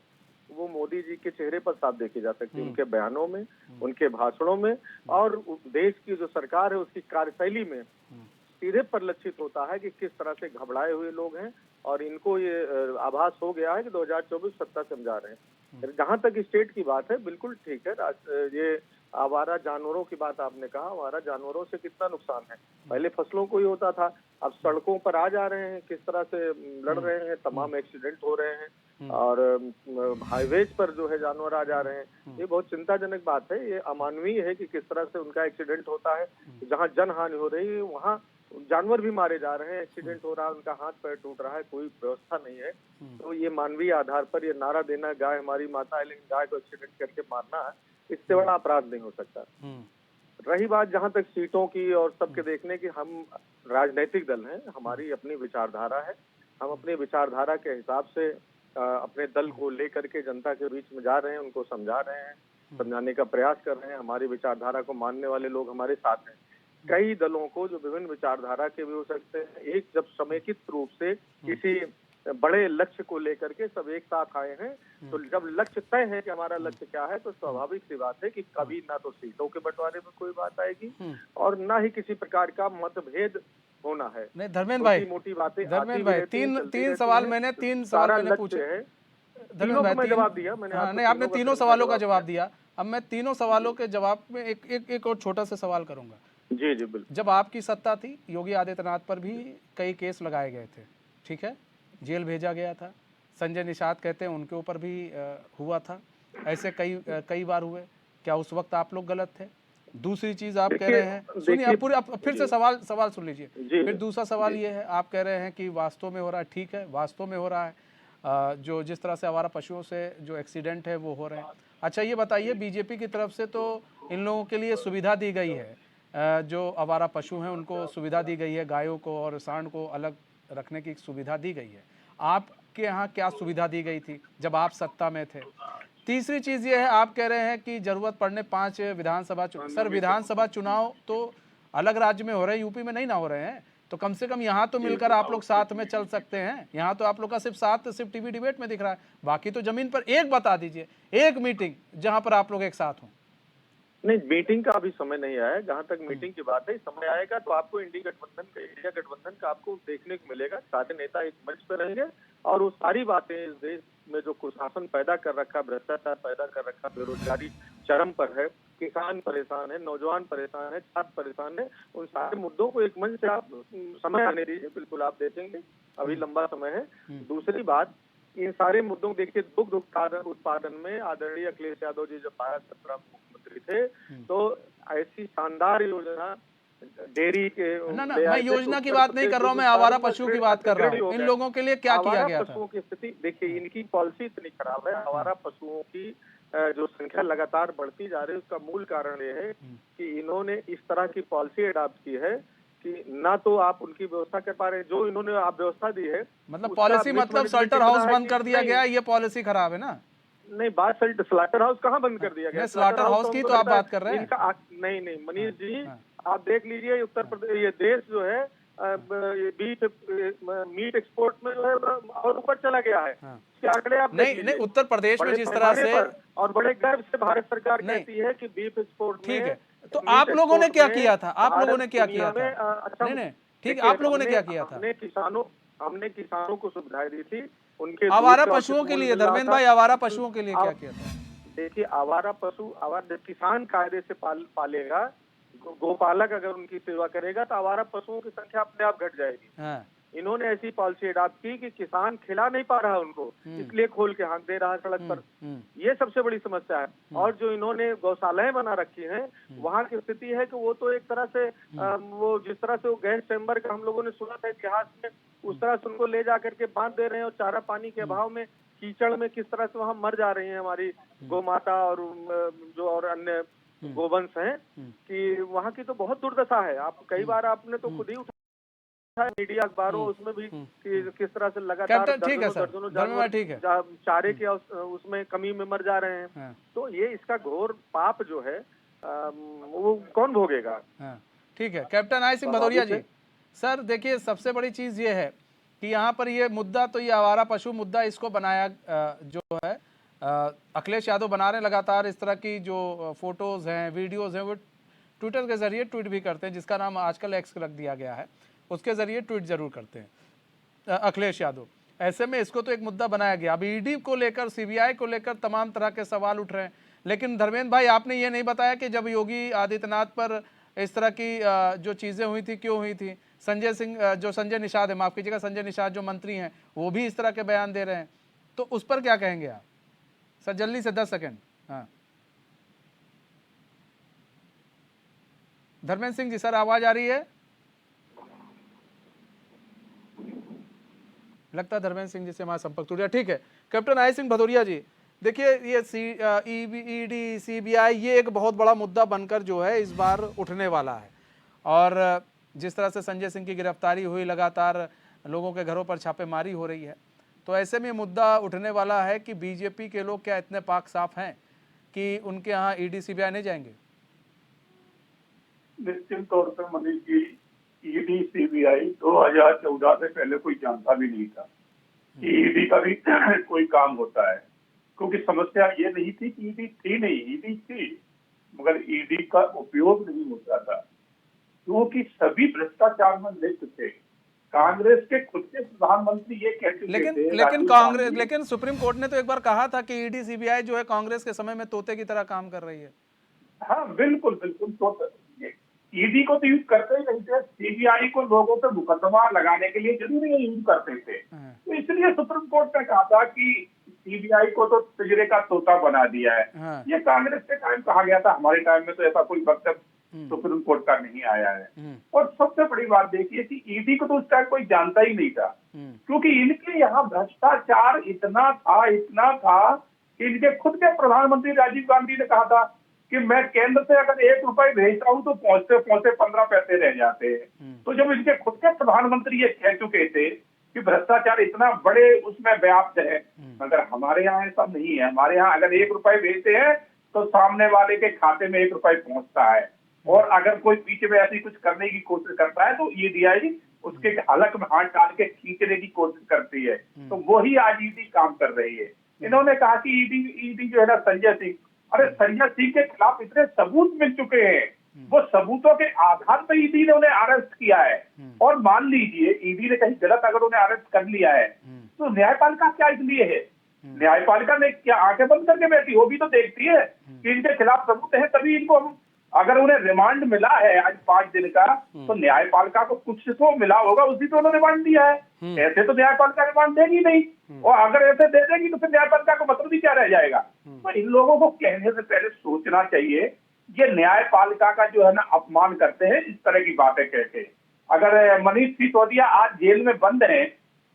वो मोदी जी के चेहरे पर साफ देखी जा सकती है, उनके बयानों में, उनके भाषणों में, और देश की जो सरकार है उसकी कार्यशैली में सीधे परिलक्षित होता है कि किस तरह से घबराए हुए लोग हैं और इनको ये आभास हो गया है कि 2024 सत्ता से हम जा रहे हैं। जहां तक स्टेट की बात है, बिल्कुल ठीक है, ये आवारा जानवरों की बात आपने कहा, आवारा जानवरों से कितना नुकसान है। पहले फसलों को ही होता था, अब सड़कों पर आ जा रहे हैं, किस तरह से लड़ रहे हैं, तमाम एक्सीडेंट हो रहे हैं और हाईवेज पर जो है जानवर आ जा रहे हैं। ये बहुत चिंताजनक बात है, ये अमानवीय है कि किस तरह से उनका एक्सीडेंट होता है। जहाँ जन हानि हो रही है वहाँ जानवर भी मारे जा रहे हैं, एक्सीडेंट हो रहा है, उनका हाथ पैर टूट रहा है, कोई व्यवस्था नहीं है। तो ये मानवीय आधार पर ये नारा देना, गाय हमारी माता है, लेकिन गाय को एक्सीडेंट करके मारना है, इससे बड़ा अपराध नहीं हो सकता। रही बात जहां तक सीटों की और सबके देखने की, हम राजनीतिक दल हैं, हमारी अपनी विचारधारा है, हम अपनी विचारधारा के हिसाब से अपने दल को लेकर के जनता के बीच में जा रहे हैं, उनको समझा रहे हैं, समझाने का प्रयास कर रहे हैं। हमारी विचारधारा को मानने वाले लोग हमारे साथ हैं। कई दलों को जो विभिन्न विचारधारा के भी हो सकते हैं, एक जब समेकित रूप से किसी बड़े लक्ष्य को लेकर के सब एक साथ आए हैं, तो जब लक्ष्य तय है कि हमारा लक्ष्य क्या है, तो स्वाभाविक सी बात है कि कभी ना तो सीटों के बंटवारे में कोई बात आएगी और ना ही किसी प्रकार का मतभेद होना है। नहीं धर्मेंद्र भाई, मोटी बातें धर्मेंद्र भाई, तीन सवाल मैंने पूछे हैं। धर्मेंद्र भाई, जवाब दिया मैंने। नहीं, आपने तीनों सवालों का जवाब दिया। अब मैं तीनों सवालों के जवाब में एक और छोटा सा सवाल करूंगा। जी जी बिल्कुल। जब आपकी सत्ता थी, योगी आदित्यनाथ पर भी कई केस लगाए गए थे, ठीक है, जेल भेजा गया था। संजय निषाद कहते हैं उनके ऊपर भी हुआ था। ऐसे कई बार हुए। क्या उस वक्त आप लोग गलत थे? दूसरी चीज आप कह रहे हैं, सुनिए आप पूरे, आप फिर से सवाल सुन लीजिए। फिर दूसरा सवाल ये है, आप कह रहे हैं कि वास्तव में हो रहा है, ठीक है वास्तव में हो रहा है, जो जिस तरह से आवारा पशुओं से जो एक्सीडेंट है वो हो रहे हैं। अच्छा ये बताइए, बीजेपी की तरफ से तो इन लोगों के लिए सुविधा दी गई है, जो आवारा पशु हैं उनको सुविधा दी गई है, गायों को और सांड को अलग रखने की सुविधा दी गई है। आपके यहाँ क्या सुविधा दी गई थी जब आप सत्ता में थे? तीसरी चीज ये है, आप कह रहे हैं कि जरूरत पड़ने 5 विधानसभा सर विधानसभा चुनाव तो अलग राज्य में हो रहे हैं, यूपी में नहीं ना हो रहे हैं, तो कम से कम यहाँ तो मिलकर आप लोग साथ में चल सकते हैं। यहाँ तो आप लोग का सिर्फ टीवी डिबेट में दिख रहा है, बाकी तो जमीन पर एक बता दीजिए, एक मीटिंग जहां पर आप लोग एक साथ हों। नहीं, मीटिंग का अभी समय नहीं आया है। जहां तक मीटिंग की बात है, समय आएगा तो आपको इंडिया गठबंधन का आपको देखने को मिलेगा। सारे नेता एक मंच पर रहेंगे और वो सारी बातें, इस देश में जो कुशासन पैदा कर रखा, भ्रष्टाचार पैदा कर रखा, बेरोजगारी चरम पर है, किसान परेशान है, नौजवान परेशान है, छात्र परेशान है, उन सारे मुद्दों को एक मंच से आप समय आने दीजिए, बिल्कुल आप देखेंगे, अभी लंबा समय है। दूसरी बात, इन सारे मुद्दों को देखिए, दुग्ध उत्पादन में आदरणीय अखिलेश यादव जी जब 12-17 मुख्यमंत्री थे, तो ऐसी शानदार योजना डेयरी के ना मैं योजना की बात नहीं कर रहा हूँ, मैं आवारा पशुओं की बात कर रहा हूँ। इन लोगों के लिए क्या किया गया था? पशुओं की स्थिति देखिए, इनकी पॉलिसी इतनी खराब है। आवारा पशुओं की जो संख्या लगातार बढ़ती जा रही है, उसका मूल कारण ये है कि इन्होंने इस तरह की पॉलिसी अडॉप्ट की है कि ना तो आप उनकी व्यवस्था कर पा रहे, जो इन्होंने आप व्यवस्था दी है, मतलब पॉलिसी मतलब शेल्टर हाउस बंद कर दिया गया, ये पॉलिसी खराब है ना? नहीं, बात स्लॉटर हाउस कहाँ बंद कर दिया गया? स्लॉटर हाउस की तो आप बात कर रहे हैं। नहीं मनीष जी, आप देख लीजिए, उत्तर प्रदेश, ये देश जो है मीट एक्सपोर्ट में जो है और ऊपर चला गया है। इसके आंकड़े आप नहीं उत्तर प्रदेश में जिस तरह से, और बड़े गर्व से भारत सरकार कहती है कि बीफ एक्सपोर्ट ठीक है, तो आप लोगों ने क्या किया था? आप लोगों ने क्या किया था? नहीं ठीक है, आप लोगों ने क्या किया था? हमने किसानों को सुविधाएं दी थी, उनके आवारा पशुओं के लिए। धर्मेंद्र भाई, आवारा पशुओं के लिए क्या किया था? देखिए, आवारा पशु, किसान कायदे से पालेगा, गोपालक अगर उनकी सेवा करेगा तो आवारा पशुओं की संख्या अपने आप घट जाएगी। इन्होंने ऐसी पॉलिसी अडॉप्ट की कि किसान खिला नहीं पा रहा उनको, इसलिए खोल के हाँक दे रहा है सड़क पर। ये सबसे बड़ी समस्या है। और जो इन्होंने गौशालाएं बना रखी हैं, वहाँ की स्थिति है कि वो तो एक तरह से वो जिस तरह से वो गैस चैम्बर का हम लोगों ने सुना था इतिहास में, उस तरह से उनको ले जा करके बांध दे रहे हैं, और चारा पानी के अभाव में, कीचड़ में किस तरह से वहाँ मर जा रही है हमारी गौ माता और जो और अन्य गोवंश हैं, कि वहाँ की तो बहुत दुर्दशा है। आप कई बार आपने तो खुद ही उठाया मीडिया, अखबारों, उसमें भी कि किस तरह से लगातार दर्जनों जानवर चारे के उसमें कमी में मर जा रहे हैं। तो ये इसका घोर पाप जो है वो कौन भोगेगा? ठीक है, captain I Singh Bhadauria ji. Sir देखिए, सबसे बड़ी चीज ये है कि यहाँ पर ये मुद्दा, तो ये आवारा पशु मुद्दा, इसको बनाया जो है अखिलेश यादव बना रहे हैं लगातार। इस तरह की जो फोटोज हैं, वीडियोज हैं, वो ट्विटर के जरिए ट्वीट भी करते हैं, जिसका नाम आजकल एक्स रख दिया गया है, उसके जरिए ट्वीट जरूर करते हैं अखिलेश यादव। ऐसे में इसको तो एक मुद्दा बनाया गया। अब ईडी को लेकर, सीबीआई को लेकर तमाम तरह के सवाल उठ रहे हैं। लेकिन धर्मेंद्र भाई, आपने ये नहीं बताया कि जब योगी आदित्यनाथ पर इस तरह की जो चीज़ें हुई थी, क्यों हुई थी? संजय निषाद है, माफ कीजिएगा, संजय निषाद जो मंत्री हैं, वो भी इस तरह के बयान दे रहे हैं, तो उस पर क्या कहेंगे आप? सर जल्दी से 10 सेकंड। हाँ, धर्मेंद्र सिंह जी, सर आवाज आ रही है? लगता है धर्मेंद्र सिंह जी से हमारा संपर्क टूट गया। ठीक है, कैप्टन आई सिंह भदौरिया जी, देखिए ये ईडी, सीबीआई, ये एक बहुत बड़ा मुद्दा बनकर जो है इस बार उठने वाला है। और जिस तरह से संजय सिंह की गिरफ्तारी हुई, लगातार लोगों के घरों पर छापेमारी हो रही है, तो ऐसे में मुद्दा उठने वाला है कि बीजेपी के लोग क्या इतने पाक साफ हैं कि उनके यहाँ ईडी सीबीआई नहीं जाएंगे? निश्चित तौर पर मनीष जी, ईडी सीबीआई 2014 से पहले कोई जानता भी नहीं था कि ईडी का भी कोई काम होता है, क्योंकि समस्या ये नहीं थी कि ईडी थी नहीं, ईडी थी, मगर ईडी का उपयोग नहीं होता था, क्योंकि सभी भ्रष्टाचार में लिप्त थे। कांग्रेस के खुद के प्रधानमंत्री ये कहते थे, लेकिन सुप्रीम कोर्ट ने तो एक बार कहा था कि ईडी सीबीआई जो है कांग्रेस के समय में तोते की तरह काम कर रही है। हाँ बिल्कुल बिल्कुल, तो ईडी को तो यूज करते ही नहीं थे, सीबीआई को लोगों पर मुकदमा लगाने के लिए जरूरी यूज करते थे। तो इसलिए सुप्रीम कोर्ट ने कहा था कि सीबीआई को तो पिंजरे का तोता बना दिया है। हाँ। ये कांग्रेस के टाइम कहा गया था, हमारे टाइम में तो ऐसा कोई वक्तव्य सुप्रीम कोर्ट का नहीं आया है। और सबसे बड़ी बात देखिए कि ईडी को तो उस टाइम कोई जानता ही नहीं था, क्योंकि इनके यहाँ भ्रष्टाचार इतना था कि इनके खुद के प्रधानमंत्री राजीव गांधी ने कहा था कि मैं केंद्र से अगर 1 रुपए भेजता हूं तो पहुंचते 15 पैसे रह जाते हैं। तो जब इनके खुद के प्रधानमंत्री ये कह चुके थे कि भ्रष्टाचार इतना बड़े उसमें व्याप्त है, मगर हमारे यहाँ ऐसा नहीं है। हमारे यहाँ अगर 1 रुपए भेजते हैं तो सामने वाले के खाते में 1 रुपए पहुंचता है, और अगर कोई बीच में ऐसी कुछ करने की कोशिश करता है तो ईडी उसके हलक में हाथ डाल के खींचने की कोशिश करती है। तो वही आज ईडी काम कर रही है। इन्होंने कहा कि ईडी जो है ना संजय सिंह, अरे संजय सिंह के खिलाफ इतने सबूत मिल चुके हैं, वो सबूतों के आधार पर ईडी ने उन्हें अरेस्ट किया है। और मान लीजिए ईडी ने कहीं गलत अगर उन्हें अरेस्ट कर लिया है तो न्यायपालिका क्या इसलिए है? न्यायपालिका ने क्या आंखें बंद करके बैठी? वो भी तो देखती है कि इनके खिलाफ सबूत है, तभी इनको हम, अगर उन्हें रिमांड मिला है आज 5 दिन का, तो न्यायपालिका को कुछ तो मिला होगा, उसी तो उन्होंने रिमांड दिया है। ऐसे तो न्यायपालिका रिमांड देगी नहीं, और अगर ऐसे दे देगी तो फिर न्यायपालिका को मतलब ही क्या रह जाएगा? तो इन लोगों को कहने से पहले सोचना चाहिए। ये न्यायपालिका का जो है ना अपमान करते हैं इस तरह की बातें कहते। अगर मनीष सिसोदिया आज जेल में बंद है,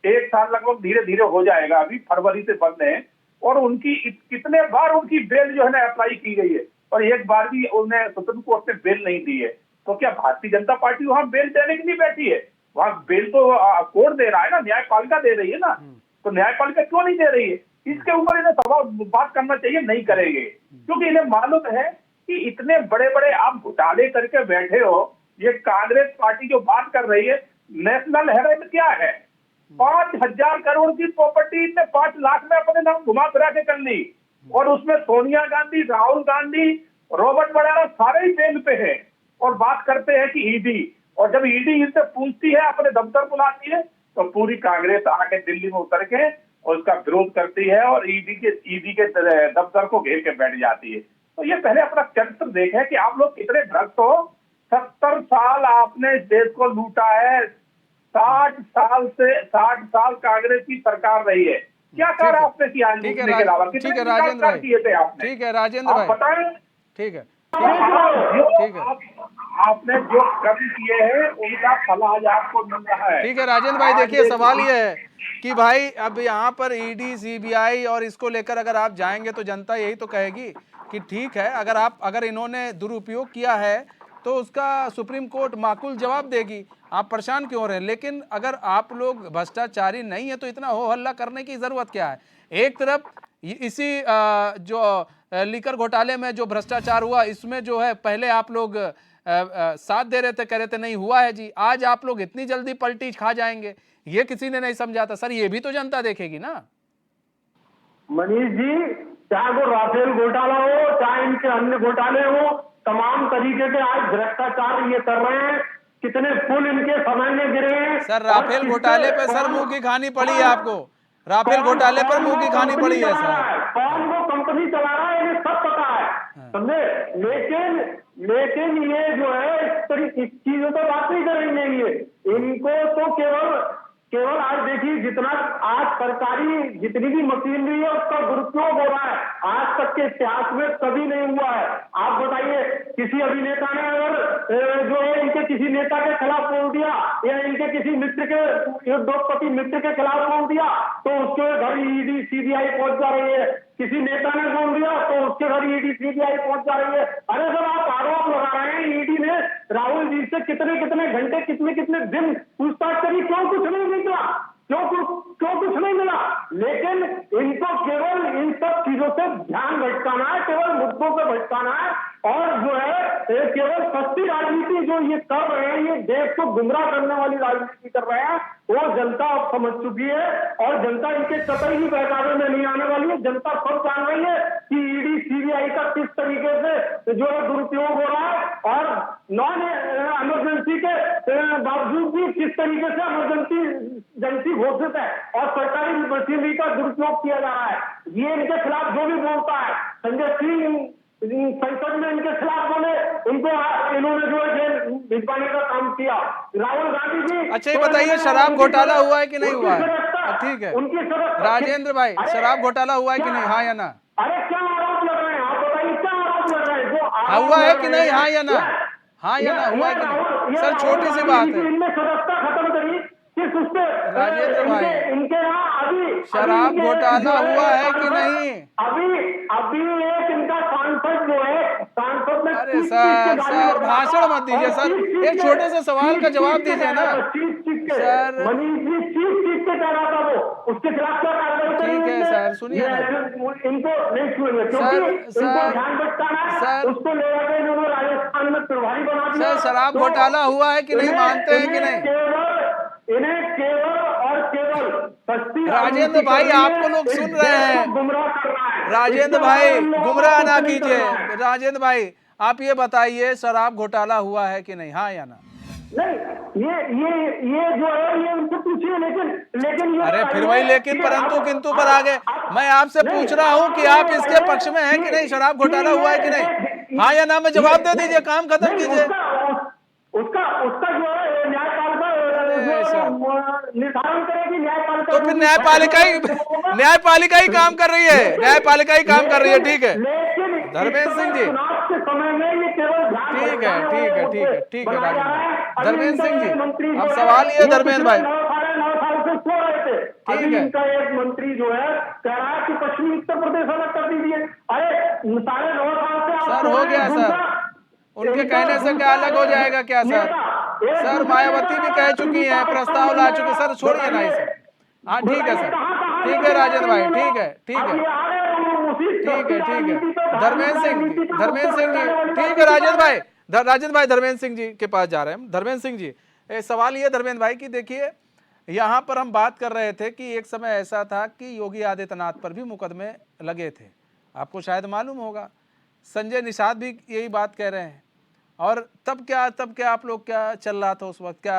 1 साल लगभग धीरे धीरे हो जाएगा, अभी फरवरी से बंद है, और उनकी कितने बार उनकी बेल जो है ना अप्लाई की गई है, और एक बार भी उन्हें सुप्रीम कोर्ट ने बेल नहीं दी है। तो क्या भारतीय जनता पार्टी वहां बेल देने के लिए बैठी है? वहां बेल तो कोर्ट दे रहा है ना, न्यायपालिका दे रही है ना। तो न्यायपालिका क्यों नहीं दे रही है? इसके ऊपर इन्हें सवाल बात करना चाहिए, नहीं करेंगे, क्योंकि इन्हें मालूम है कि इतने बड़े बड़े आप घोटाले करके बैठे हो। ये कांग्रेस पार्टी जो बात कर रही है, नेशनल हेराल्ड क्या है? 5,000 करोड़ की प्रॉपर्टी इतने 5 लाख में अपने नाम घुमा फिरा के कर ली, और उसमें सोनिया गांधी, राहुल गांधी, रॉबर्ट वड्रा सारे ही बेल पे हैं, और बात करते हैं कि ईडी। और जब ईडी इनसे पूछती है, अपने दफ्तर बुलाती है, तो पूरी कांग्रेस आके दिल्ली में उतर के और उसका विरोध करती है, और ईडी के दफ्तर को घेर के बैठ जाती है। तो ये पहले अपना चरित्र देखें कि आप लोग कितने भ्रष्ट हो। 70 साल आपने इस देश को लूटा है, 60 साल कांग्रेस की सरकार रही है। क्या कार्य आपने किया लूटने के अलावा? ठीक है राजेंद्र भाई, किए थे आपने? ठीक है राजेंद्र भाई, बताएं। ठीक है आपने जो कर्म किए हैं उनका फल आज आपको मिल रहा है। ठीक है राजेंद्र भाई, देखिए सवाल ये है कि भाई अब यहाँ पर ईडी, सीबीआई और इसको लेकर अगर आप जाएंगे तो जनता यही तो कहेगी कि ठीक है, अगर इन्होंने दुरुपयोग किया है तो उसका सुप्रीम कोर्ट माकूल जवाब देगी, आप परेशान क्यों हो रहे हैं? लेकिन अगर आप लोग भ्रष्टाचारी नहीं है तो इतना हो हल्ला करने की जरूरत क्या है? एक तरफ इसी जो लीकर घोटाले में जो भ्रष्टाचार हुआ, इसमें जो है पहले आप लोग साथ दे रहे थे, कह रहे थे नहीं हुआ है जी, आज आप लोग इतनी जल्दी पलटी खा जाएंगे, ये किसी ने नहीं समझा था। सर ये भी तो जनता देखेगी ना। मनीष जी, चाहे वो राफेल घोटाला हो, चाहे इनके अन्य घोटाले हो, तमाम तरीके के आज भ्रष्टाचार ये कर रहे हैं। कितने पुल इनके समय में गिरे हैं। सर राफेल घोटाले पे सर मुंह की खानी पड़ी है आपको, राफेल घोटाले पर मुंह की खानी पड़ी है सर। कौन वो कंपनी चला रहा है इन्हें सब पता है, समझे। लेकिन ये जो है इस चीजों पर बात नहीं करेंगे। ये इनको तो केवल आज देखिए, जितना आज सरकारी जितनी भी मशीनरी है उसका दुरुपयोग हो रहा है, आज तक के इतिहास में कभी नहीं हुआ है। आप बताइए, किसी अभिनेता ने अगर जो है इनके किसी नेता के खिलाफ बोल दिया, या इनके किसी मित्र के उद्योगपति मित्र के खिलाफ बोल दिया, तो उसके घर ईडी सीबीआई पहुंच जा रही है। किसी नेता ने बोल दिया तो उसके घर ईडी सीबीआई पहुंच जा रही है। अरे सर, आप आरोप लगा रहे हैं ईडी ने राहुल जी से कितने घंटे, कितने दिन पूछताछ करी, क्यों कुछ नहीं निकला, क्यों कुछ नहीं मिला। लेकिन इनको केवल इन सब चीजों से ध्यान भटकाना है, केवल मुद्दों पे भटकाना है, और जो है केवल सस्ती राजनीति जो ये कर रहे हैं, ये देश को गुमराह करने वाली राजनीति कर रहे हैं, वो जनता अब समझ चुकी है। और जनता इनके कतई भी बहकावे में नहीं आने वाली है। जनता सब जान रही है कि ईडी सीबीआई का किस तरीके से जो है दुरुपयोग हो रहा है, और नॉन इमरजेंसी के बावजूद भी किस तरीके से इमरजेंसी घोषित है और सरकारी मशीनरी का दुरुपयोग किया जा रहा है। ये इनके खिलाफ जो भी बोलता है, संजय सिंह संसद में इनके खिलाफ बोले, उनको इन्होंने जो है जेल भिजवाने का काम किया। राहुल गांधी जी, अच्छा ये बताइए, शराब घोटाला हुआ है कि नहीं हुआ है? ठीक है उनकी सदस्यता। राजेंद्र भाई, अरे, शराब घोटाला हुआ है कि क्या- नहीं, हाँ या ना? अरे क्या आरोप लग रहे हैं, आप बताइए क्या आरोप लग रहे हैं? जो आरोप हुआ है लग कि रहे नहीं, हैं, हाँ या ना? हाँ या ना, हुआ है कि नहीं? सर छोटी सी बात है इनमें सदस्यता खत्म करी, सिर्फ उससे राजेंद्र भाई, इनके यहाँ अभी शराब इनके घोटाला जो है हुआ है कि सांसद- नहीं? अभी एक इनका सांसद जो है, सांसद में अरे चीख-चीख के सर, गाली सर बक रहा भाषण था मत दीजिए और सर, चीख-चीख एक के- छोटे से सवाल का जवाब चीख-चीख के दीजिए कह ना रहा था, चीख-चीख के। सर। मनीष जी चीख-चीख के कह रहा था वो, उसके खिलाफ क्या कार्रवाई करी ठीक है इनने? सर, सुनिए ना। इनको नहीं सुनेंगे क्योंकि सर, इनको सर, ध्यान भटकाना है, सर, उसको ले जाकर इन्होंने राजस्थान में प्रभारी बना दिया। सर शराब तो घोटाला हुआ है कि नहीं, इन्हें- मानते हैं कि इन्हें नहीं? इन्हें केवल और केवल सस्ती राजेंद्र राजनीति भाई, करनी है, आपको लोग इस सुन देश रहे हैं। को गुमराह करना है। राजेंद्र इसके भाई अलावा इन लोगों को गुमराह कुछ ना नहीं कीजिए। करना है। राजेंद्र भाई आप ये बताइए, शराब घोटाला हुआ है कि नहीं, हाँ या ना? नहीं, ये जो है ये उनसे पूछिए, लेकिन ये अरे फिर बताइए वही लेकिन कि परंतु आप- किंतु पर आ गए। मैं आपसे नहीं, पूछ रहा हूं कि आप इसके बताइए पक्ष में हैं कि नहीं, शराब घोटाला कि हुआ है कि नहीं, हाँ या ना में जवाब दे दीजिए, काम खत्म नहीं, कीजिए। उसका जो है न्यायपालिका अरे जो सर। निर्धारण करेगी, न्यायपालिका तो फिर न्यायपालिका ही काम कर रही है, न्यायपालिका ही काम कर रही है, ठीक है लेकिन धर्मेंद्र सिंह जी। चुनाव के समय में ये केवल ध्यान ठीक है, भटकाने ठीक है, वाले ठीक है, मुद्दे ठीक है बनाए जा राजेंद्र रहे भाई। हैं। अभी धर्मेंद्र इनका सिंह जी, एक मंत्री अब जो सवाल ये है, धर्मेंद्र भाई, 9 साल से सो रहे थे। ठीक अभी है। इनका एक मंत्री जो है कह रहा है कि पश्चिमी उत्तर प्रदेश अलग कर दीजिए। अरे 9.5 साल से आप सर, सो हो रहे गया हैं, सर। दूसरा- उनके इनका कहने से क्या अलग हो जाएगा क्या सर? सर मायावती भी कह चुकी हैं, प्रस्ताव ला चुके, सर छोड़िए ना इसे। हाँ ठीक है सर, ठीक है राजेंद्र भाई, ठीक है, ठीक है, ठीक है, ठीक है धर्मेंद्र सिंह जी, धर्मेंद्र सिंह जी, ठीक है राजेंद्र भाई, राजेंद्र भाई धर्मेंद्र सिंह जी के पास जा रहे हैं। धर्मेंद्र सिंह जी, सवाल ये धर्मेंद्र भाई की देखिए, यहाँ पर हम बात कर रहे थे कि एक समय ऐसा था कि योगी आदित्यनाथ पर भी मुकदमे लगे थे, आपको शायद मालूम होगा। संजय निषाद भी यही बात कह रहे हैं। और तब क्या आप लोग क्या चल रहा था उस वक्त, क्या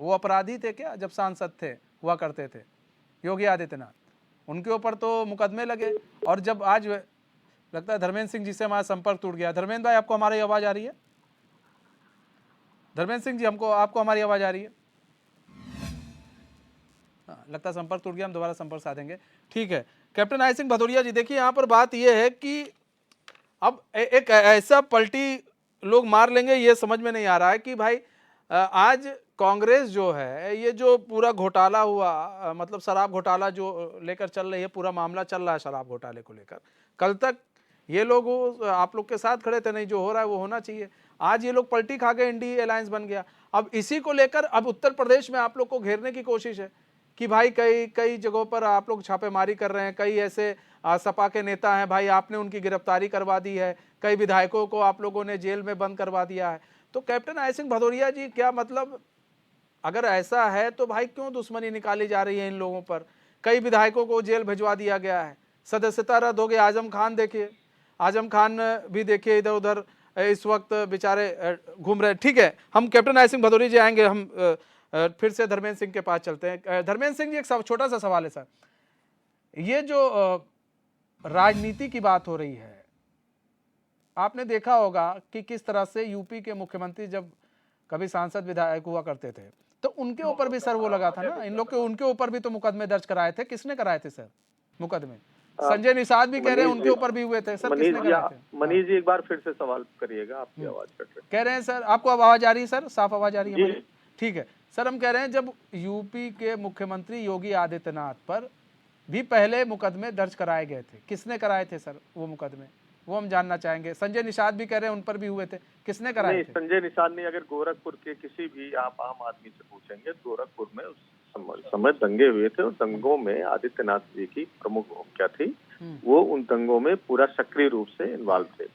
वो अपराधी थे क्या जब सांसद थे हुआ करते थे योगी आदित्यनाथ, उनके ऊपर तो मुकदमे लगे। और जब आज लगता है धर्मेंद्र सिंह जी से हमारा संपर्क टूट गया। धर्मेंद्र भाई आपको हमारी आवाज़ आ रही है? धर्मेंद्र सिंह जी आपको हमारी आवाज़ आ रही है? हाँ, लगता है संपर्क टूट गया, हम दोबारा संपर्क साधेंगे। ठीक है कैप्टन आई सिंह भदौरिया जी, देखिए यहाँ पर बात यह है कि अब एक ऐसा पलटी लोग मार लेंगे ये समझ में नहीं आ रहा है कि भाई आज कांग्रेस जो है, ये जो पूरा घोटाला हुआ, मतलब शराब घोटाला जो लेकर चल रही है, पूरा मामला चल रहा है शराब घोटाले को लेकर, कल तक ये लोग आप लोग के साथ खड़े थे, नहीं जो हो रहा है वो होना चाहिए। आज ये लोग पलटी खा गए, इंडी अलायंस बन गया। अब इसी को लेकर अब उत्तर प्रदेश में आप लोग को घेरने की कोशिश है कि भाई कई जगहों पर आप लोग छापेमारी कर रहे हैं, कई ऐसे सपा के नेता हैं भाई आपने उनकी गिरफ्तारी करवा दी है, कई विधायकों को आप लोगों ने जेल में बंद करवा दिया है। तो कैप्टन आई सिंह भदौरिया जी, क्या मतलब अगर ऐसा है तो भाई क्यों दुश्मनी निकाली जा रही है इन लोगों पर? कई विधायकों को जेल भिजवा दिया गया है, सदस्यता रद्द हो गई। आजम खान देखिए, आजम खान भी देखिए इधर उधर इस वक्त बेचारे घूम रहे हैं। ठीक है, हम कैप्टन आई सिंह भदौरिया जी आएंगे, हम फिर से धर्मेंद्र सिंह के पास चलते हैं। धर्मेंद्र सिंह जी, एक छोटा सा सवाल है सर, ये जो राजनीति की बात हो रही है, आपने देखा होगा कि किस तरह से यूपी के मुख्यमंत्री जब कभी सांसद विधायक हुआ करते थे तो उनके ऊपर भी सर वो लगा था ना, इन लोग के उनके ऊपर भी तो मुकदमे दर्ज कराए थे। किसने कराए थे सर मुकदमे? संजय निषाद भी कह रहे हैं उनके ऊपर भी हुए थे सर, किसने कराए थे? मनीष जी एक बार फिर से सवाल करिएगा, आपकी आवाज कट रही है। कह रहे हैं सर, आपको आवाज आ रही है सर, साफ आवाज आ रही है? ठीक है सर, हम कह रहे हैं जब यूपी के मुख्यमंत्री योगी आदित्यनाथ पर भी पहले मुकदमे दर्ज कराए गए थे, किसने कराए थे सर वो मुकदमे, वो हम जानना चाहेंगे। संजय निषाद भी कह रहे हैं उन पर भी हुए थे, किसने कराए नहीं, थे? संजय निषाद नहीं, अगर गोरखपुर के किसी भी आप आम आदमी से पूछेंगे, गोरखपुर में उस समय दंगे हुए थे और दंगों में आदित्यनाथ जी की प्रमुख भूमिका थी, वो उन दंगों में पूरा सक्रिय रूप से इन्वॉल्व थे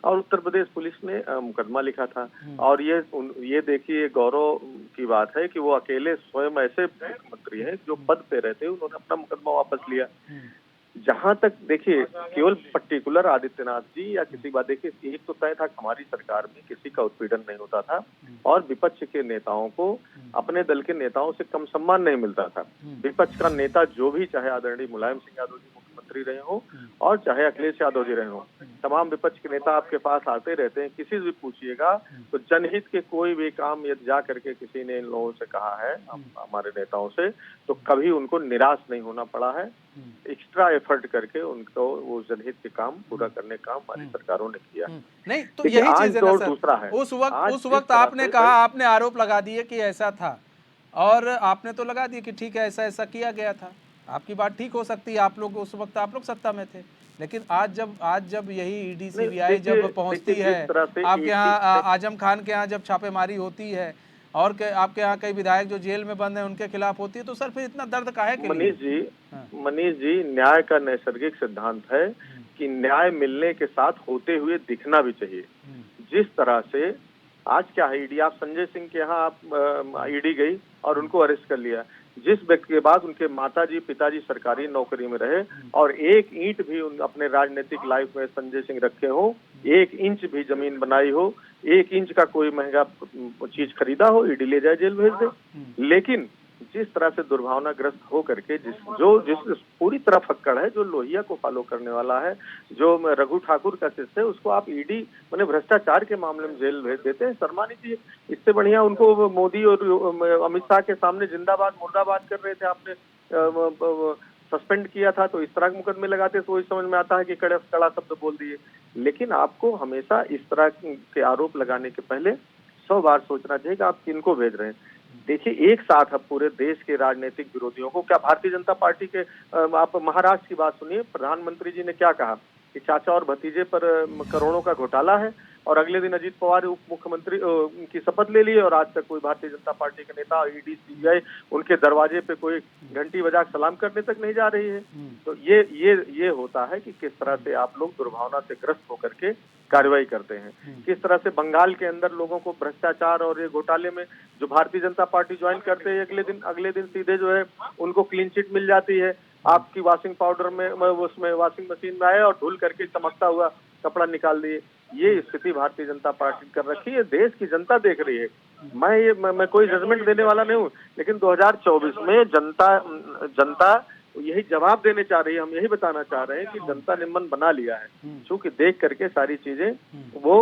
और उत्तर प्रदेश पुलिस ने मुकदमा लिखा था। और ये देखिए गौरव की बात है कि वो अकेले स्वयं ऐसे मुख्यमंत्री हैं जो पद पे रहते, उन्होंने अपना मुकदमा वापस लिया। जहां तक देखिए केवल पर्टिकुलर आदित्यनाथ जी या किसी बात, देखिए एक तो तय था कि हमारी सरकार में किसी का उत्पीड़न नहीं होता था और विपक्ष के नेताओं को अपने दल के नेताओं से कम सम्मान नहीं मिलता था। विपक्ष का नेता जो भी, चाहे आदरणीय मुलायम सिंह यादव जी मुख्यमंत्री रहे हो और चाहे अखिलेश यादव जी रहे हो, तमाम विपक्ष के नेता आपके पास आते रहते हैं। किसी से भी पूछिएगा तो जनहित के कोई भी काम यदि जा करके किसी ने इन लोगों से कहा है, हमारे नेताओं से, तो कभी उनको निराश नहीं होना पड़ा है। एक्स्ट्रा एफर्ट करके उनको वो जनहित के काम पूरा करने का हमारी सरकारों ने किया। नहीं तो देखिए, यही आज चीज है ना दौर सर, दूसरा है। उस आज वक्त जिस तरह आपने से कहा, आपने आरोप लगा दिए कि ऐसा था, और आपने तो लगा दिया कि ठीक है ऐसा ऐसा किया गया था। आपकी बात ठीक हो सकती है, आप लोग उस वक्त आप लोग सत्ता में थे, लेकिन आज जब यही ईडी सीबीआई जब पहुंचती है आपके यहाँ, आजम खान के यहाँ जब छापेमारी होती है और आपके यहाँ कई विधायक जो जेल में बंद हैं उनके खिलाफ होती है, तो सर फिर इतना दर्द काहे के लिए? मनीष जी, न्याय का नैसर्गिक सिद्धांत है कि न्याय मिलने के साथ होते हुए दिखना भी चाहिए। जिस तरह से आज क्या है, ईडी, आप संजय सिंह के यहाँ आप ईडी गई और उनको अरेस्ट कर लिया, जिस व्यक्ति के बाद उनके माताजी पिताजी सरकारी नौकरी में रहे और एक ईंट भी अपने राजनीतिक लाइफ में संजय सिंह रखे हो, 1 इंच भी जमीन बनाई हो, 1 इंच का कोई महंगा चीज खरीदा हो, ईडी ले जाए जेल भेज दे। लेकिन जिस तरह से दुर्भावनाग्रस्त हो करके जिस पूरी तरह फक्कड़ है, जो लोहिया को फॉलो करने वाला है, जो रघु ठाकुर का शिष्य है, उसको आप ईडी मैंने भ्रष्टाचार के मामले में जेल भेज देते हैं। शर्मा नहीं चाहिए। इससे बढ़िया उनको मोदी और अमित शाह के सामने जिंदाबाद मुर्दाबाद कर रहे थे, आपने सस्पेंड किया था, तो इस तरह के मुकदमे लगाते तो वही समझ में आता है कि कड़ा शब्द बोल दिए। लेकिन आपको हमेशा इस तरह के आरोप लगाने के पहले 100 बार सोचना चाहिए कि आप किनको भेज रहे हैं। देखिए, एक साथ अब पूरे देश के राजनीतिक विरोधियों को, क्या भारतीय जनता पार्टी के, आप महाराष्ट्र की बात सुनिए, प्रधानमंत्री जी ने क्या कहा कि चाचा और भतीजे पर करोड़ों का घोटाला है, और अगले दिन अजीत पवार उप मुख्यमंत्री की शपथ ले लिए और आज तक कोई भारतीय जनता पार्टी के नेता, ईडी सीबीआई उनके दरवाजे पे कोई घंटी बजा सलाम करने तक नहीं जा रही है। तो ये होता है कि किस तरह से आप लोग दुर्भावना से ग्रस्त होकर के कार्रवाई करते हैं। किस तरह से बंगाल के अंदर लोगों को भ्रष्टाचार और ये घोटाले में जो भारतीय जनता पार्टी ज्वाइन करते हैं, अगले दिन सीधे जो है उनको क्लीन चिट मिल जाती है। आपकी वॉशिंग पाउडर में उसमें वॉशिंग मशीन में आए और धुल करके चमकता हुआ कपड़ा निकाल दिए। ये स्थिति भारतीय जनता पार्टी कर रखी है, देश की जनता देख रही है। मैं कोई जजमेंट देने वाला नहीं हूँ, लेकिन 2024 में जनता यही जवाब देने चाह रही है। हम यही बताना चाह रहे हैं कि जनता ने मन बना लिया है, क्योंकि देख करके सारी चीजें वो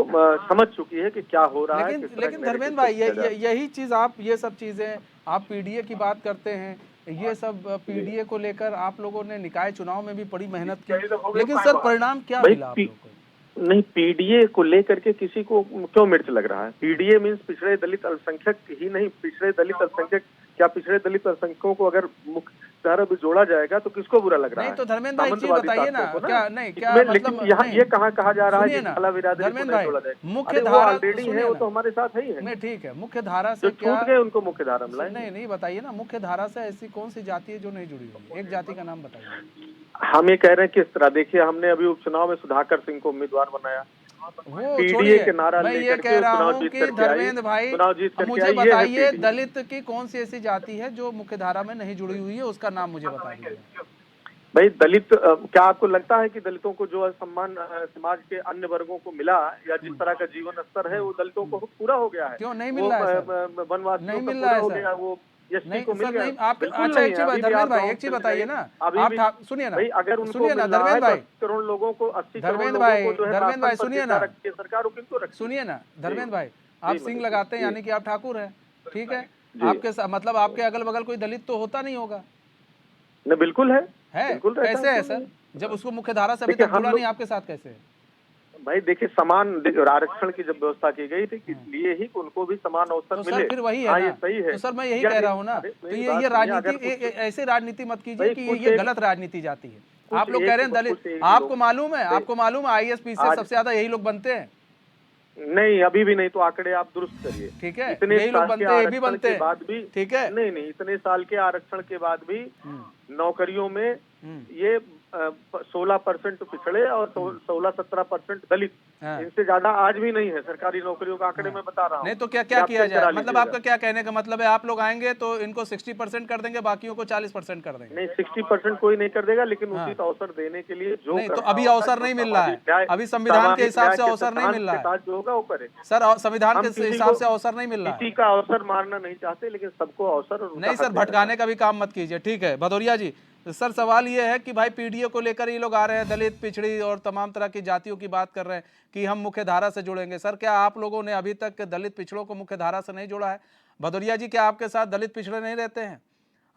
समझ चुकी है कि क्या हो रहा है। लेकिन धर्मेंद्र भाई, यही चीज, आप ये सब चीजें, आप पीडीए की बात करते हैं, ये सब पीडीए को लेकर आप लोगों ने निकाय चुनाव में भी बड़ी मेहनत की, लेकिन सर परिणाम क्या मिला आप लोगों को? नहीं, पीडीए को लेकर के किसी को क्यों मिर्च लग रहा है? पीडीए मीन्स पिछड़े दलित अल्पसंख्यक ही नहीं, पिछड़े दलित अल्पसंख्यक, क्या पिछड़े दलित अल्पसंख्यकों को अगर मुख्य धारा भी जोड़ा जाएगा तो किसको बुरा लग रहा है? नहीं तो धर्मेंद्र भाई चीज बताइए ना, क्या नहीं क्या लेकिन यहाँ ये कहा जा रहा है कि काला बिरादरी को नहीं जोड़ा जाएगा। मुख्य धारा ऑलरेडी है, वो तो हमारे साथ ही है। नहीं ठीक है, मुख्य धारा से क्या छूट गए उनको मुख्य धारा में लाए? नहीं बताइए ना, मुख्य धारा से ऐसी कौन सी जाति है जो नहीं जुड़ी हुई? एक जाति का नाम बताइए। हम ये कह रहे हैं किस तरह, देखिए हमने अभी उपचुनाव में सुधाकर सिंह को उम्मीदवार बनाया, पीडीए के नारा मैं ये कह रहा हूँ कि धर्मेंद्र भाई मुझे बताइए, दलित की कौन सी ऐसी जाति है जो मुख्य धारा में नहीं जुड़ी हुई है, उसका नाम मुझे बताइए। भाई दलित, क्या आपको लगता है कि दलितों को जो सम्मान समाज के अन्य वर्गों को मिला या जिस तरह का जीवन स्तर है वो दलितों को पूरा हो गया है? क्यों नहीं मिल रहा है? वनवासियों को पूरा हो गया, वो नहीं को मिल गया। आप अच्छा एक चीज धर्मेंद्र भाई, एक चीज बताइए ना, आप सुनिए ना, अगर सुनिए ना धर्मेंद्र भाई, 10 करोड़ लोगों को 80 धर्मेंद्र भाई सुनिए ना, सरकार सुनिए ना धर्मेंद्र भाई, आप सिंह लगाते हैं यानी कि आप ठाकुर हैं, ठीक है? आपके मतलब आपके अगल बगल कोई दलित तो होता नहीं होगा? नहीं, बिल्कुल है। कैसे है सर? जब उसको मुख्य धारा से अभी तक जुड़ा नहीं, आपके साथ कैसे है? भाई देखिए, समान आरक्षण की जब व्यवस्था की गई थी, इसलिए ही उनको भी समान अवसर मिले। सर फिर वही है ना, ये सही है। तो सर मैं यही कह रहा हूँ ना, तो ये राजनीति, ऐसे राजनीति मत कीजिए कि ये गलत राजनीति जाती है। आप लोग कह रहे हैं दलित, आपको मालूम है आईएएस पीसीएस सबसे ज्यादा यही लोग बनते हैं? नहीं, अभी भी नहीं, तो आंकड़े आप दुरुस्त करिए। ठीक है, यही लोग बनते हैं, भी बनते हैं बाद भी, ठीक है? नहीं, इतने साल के आरक्षण के बाद भी नौकरियों में ये 16% पिछड़े और 16-17% दलित, हाँ। इनसे ज्यादा आज भी नहीं है सरकारी नौकरियों का आंकड़े में बता रहा हूँ। नहीं तो क्या ये क्या आप किया चेक करा जाए, मतलब लीजिएगा। आपका क्या कहने का मतलब है, आप लोग आएंगे तो इनको 60% कर देंगे, बाकियों को 40% कर देंगे? नहीं, 60% कोई नहीं कर देगा, लेकिन हाँ। उचित अवसर देने के लिए जो नहीं तो करना अभी होगा, अवसर जो नहीं मिल रहा सामाजिक है, न्याय- अभी संविधान के सामाजिक हिसाब न्याय से के अवसर नहीं सिद्धांत मिल रहा के है साथ जो होगा वो करे। सर, संविधान हम के किसी हिसाब को- से अवसर नहीं मिल रहा किसी है। का अवसर मारना नहीं चाहते, लेकिन सबको अवसर और उनका नहीं हक सर, देना भटकाने का भी काम मत कीजिए, ठीक है भदौरिया जी। सर सवाल ये है कि भाई पीडीए को लेकर ये लोग आ रहे हैं, दलित, पिछड़ी और तमाम तरह की जातियों की बात कर रहे हैं कि हम मुख्य धारा से जुड़ेंगे। सर, क्या आप लोगों ने अभी तक दलित पिछड़ों को मुख्य धारा से नहीं जोड़ा है? भदौरिया जी, क्या आपके साथ दलित पिछड़े नहीं रहते हैं?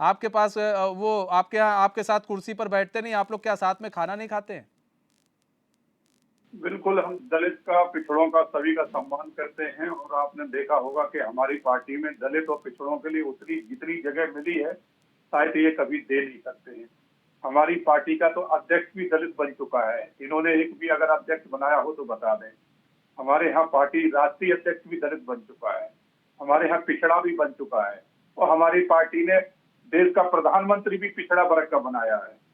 आपके पास वो आपके यहाँ आपके साथ कुर्सी पर बैठते नहीं? आप लोग क्या साथ में खाना नहीं खाते हैं? बिल्कुल, हम दलित का, पिछड़ों का, सभी का सम्मान करते हैं। और आपने देखा होगा कि हमारी पार्टी में दलित और पिछड़ों के लिए उतनी जितनी जगह मिली है, शायद ये कभी दे नहीं सकते हैं। हमारी पार्टी का तो अध्यक्ष भी दलित बन चुका है। इन्होंने एक भी अगर अध्यक्ष बनाया हो तो बता दें। हमारे यहाँ पार्टी राष्ट्रीय अध्यक्ष भी दलित बन चुका है, हमारे यहाँ पिछड़ा भी बन चुका है, और हमारी पार्टी ने देश का प्रधानमंत्री भी पिछड़ा वर्ग का बनाया है,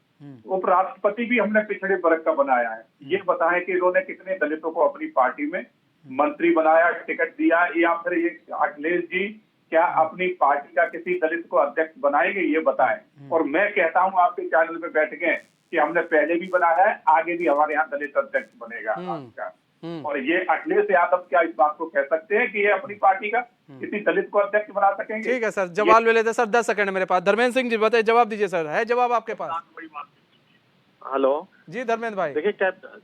उपराष्ट्रपति भी हमने पिछड़े वर्ग का बनाया है। ये बताएं कि इन्होंने कितने दलितों को अपनी पार्टी में मंत्री बनाया, टिकट दिया, या फिर ये अखिलेश जी क्या अपनी पार्टी का किसी दलित को अध्यक्ष बनाएंगे, ये बताएं। और मैं कहता हूं आपके चैनल पे बैठ के कि हमने पहले भी बनाया है, आगे भी हमारे यहाँ दलित अध्यक्ष बनेगा आपका। और ये अखिलेश यादव क्या इस बात को कह सकते हैं कि ये अपनी पार्टी का किसी दलित को अध्यक्ष बना सकेंगे? ठीक है सर, जवाब ले लेते सर, 10 सेकंड मेरे पास। धर्मेंद्र सिंह जी बताइए, जवाब दीजिए सर, है जवाब आपके पास? हेलो जी धर्मेंद्र भाई। देखिए,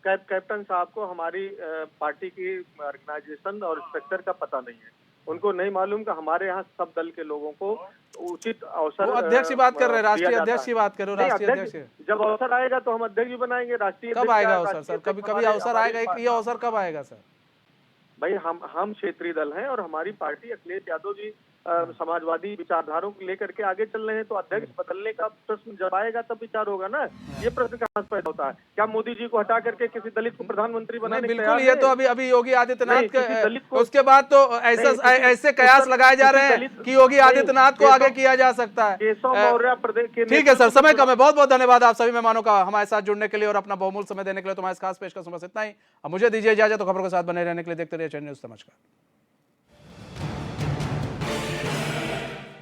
कैप्टन साहब को हमारी पार्टी की ऑर्गेनाइजेशन और स्ट्रक्चर का पता नहीं है। उनको नहीं मालूम कि हमारे यहाँ सब दल के लोगों को उचित अवसर, वो अध्यक्ष की बात कर रहे हैं, दिया राष्ट्रीय जाता अध्यक्ष है। की बात करो, नहीं, राष्ट्रीय अध्यक्ष। जब अवसर आएगा तो हम अध्यक्ष भी बनाएंगे। राष्ट्रीय कब अध्यक्ष आएगा क्या, अवसर राष्ट्रीय सर? कभी अध्यक्ष कभी अवसर हमारे- आएगा, ये अवसर कब आएगा सर? भाई हम क्षेत्रीय दल हैं और हमारी पार्टी अखिलेश यादव जी समाजवादी विचारधारों को लेकर के आगे चल रहे हैं, तो अध्यक्ष बदलने का प्रश्न जब आएगा तब विचार होगा ना। ये प्रश्न कहाँ से पैदा होता है? क्या मोदी जी को हटा करके किसी दलित को प्रधानमंत्री नहीं बनाने बिल्कुल, ये तो अभी योगी आदित्यनाथ नहीं, किसी दलित के को- उसके बाद तो ऐसे कयास उत्तर- लगाए जा किसी रहे हैं दलित- कि योगी नहीं, आदित्यनाथ को केशव- आगे किया जा सकता है। केशव मौर्य प्रदेश के ठीक है सर, समय कम है। बहुत बहुत धन्यवाद आप सभी मेहमानों का हमारे साथ जुड़ने के लिए और अपना बहुमूल्य समय देने के लिए। तुम्हारे खास पेशकश बस इतना ही। अब मुझे दीजिए इजाजत, तो खबरों के साथ बने रहने के लिए देखते रहिए चैनल न्यूज़। नमस्कार।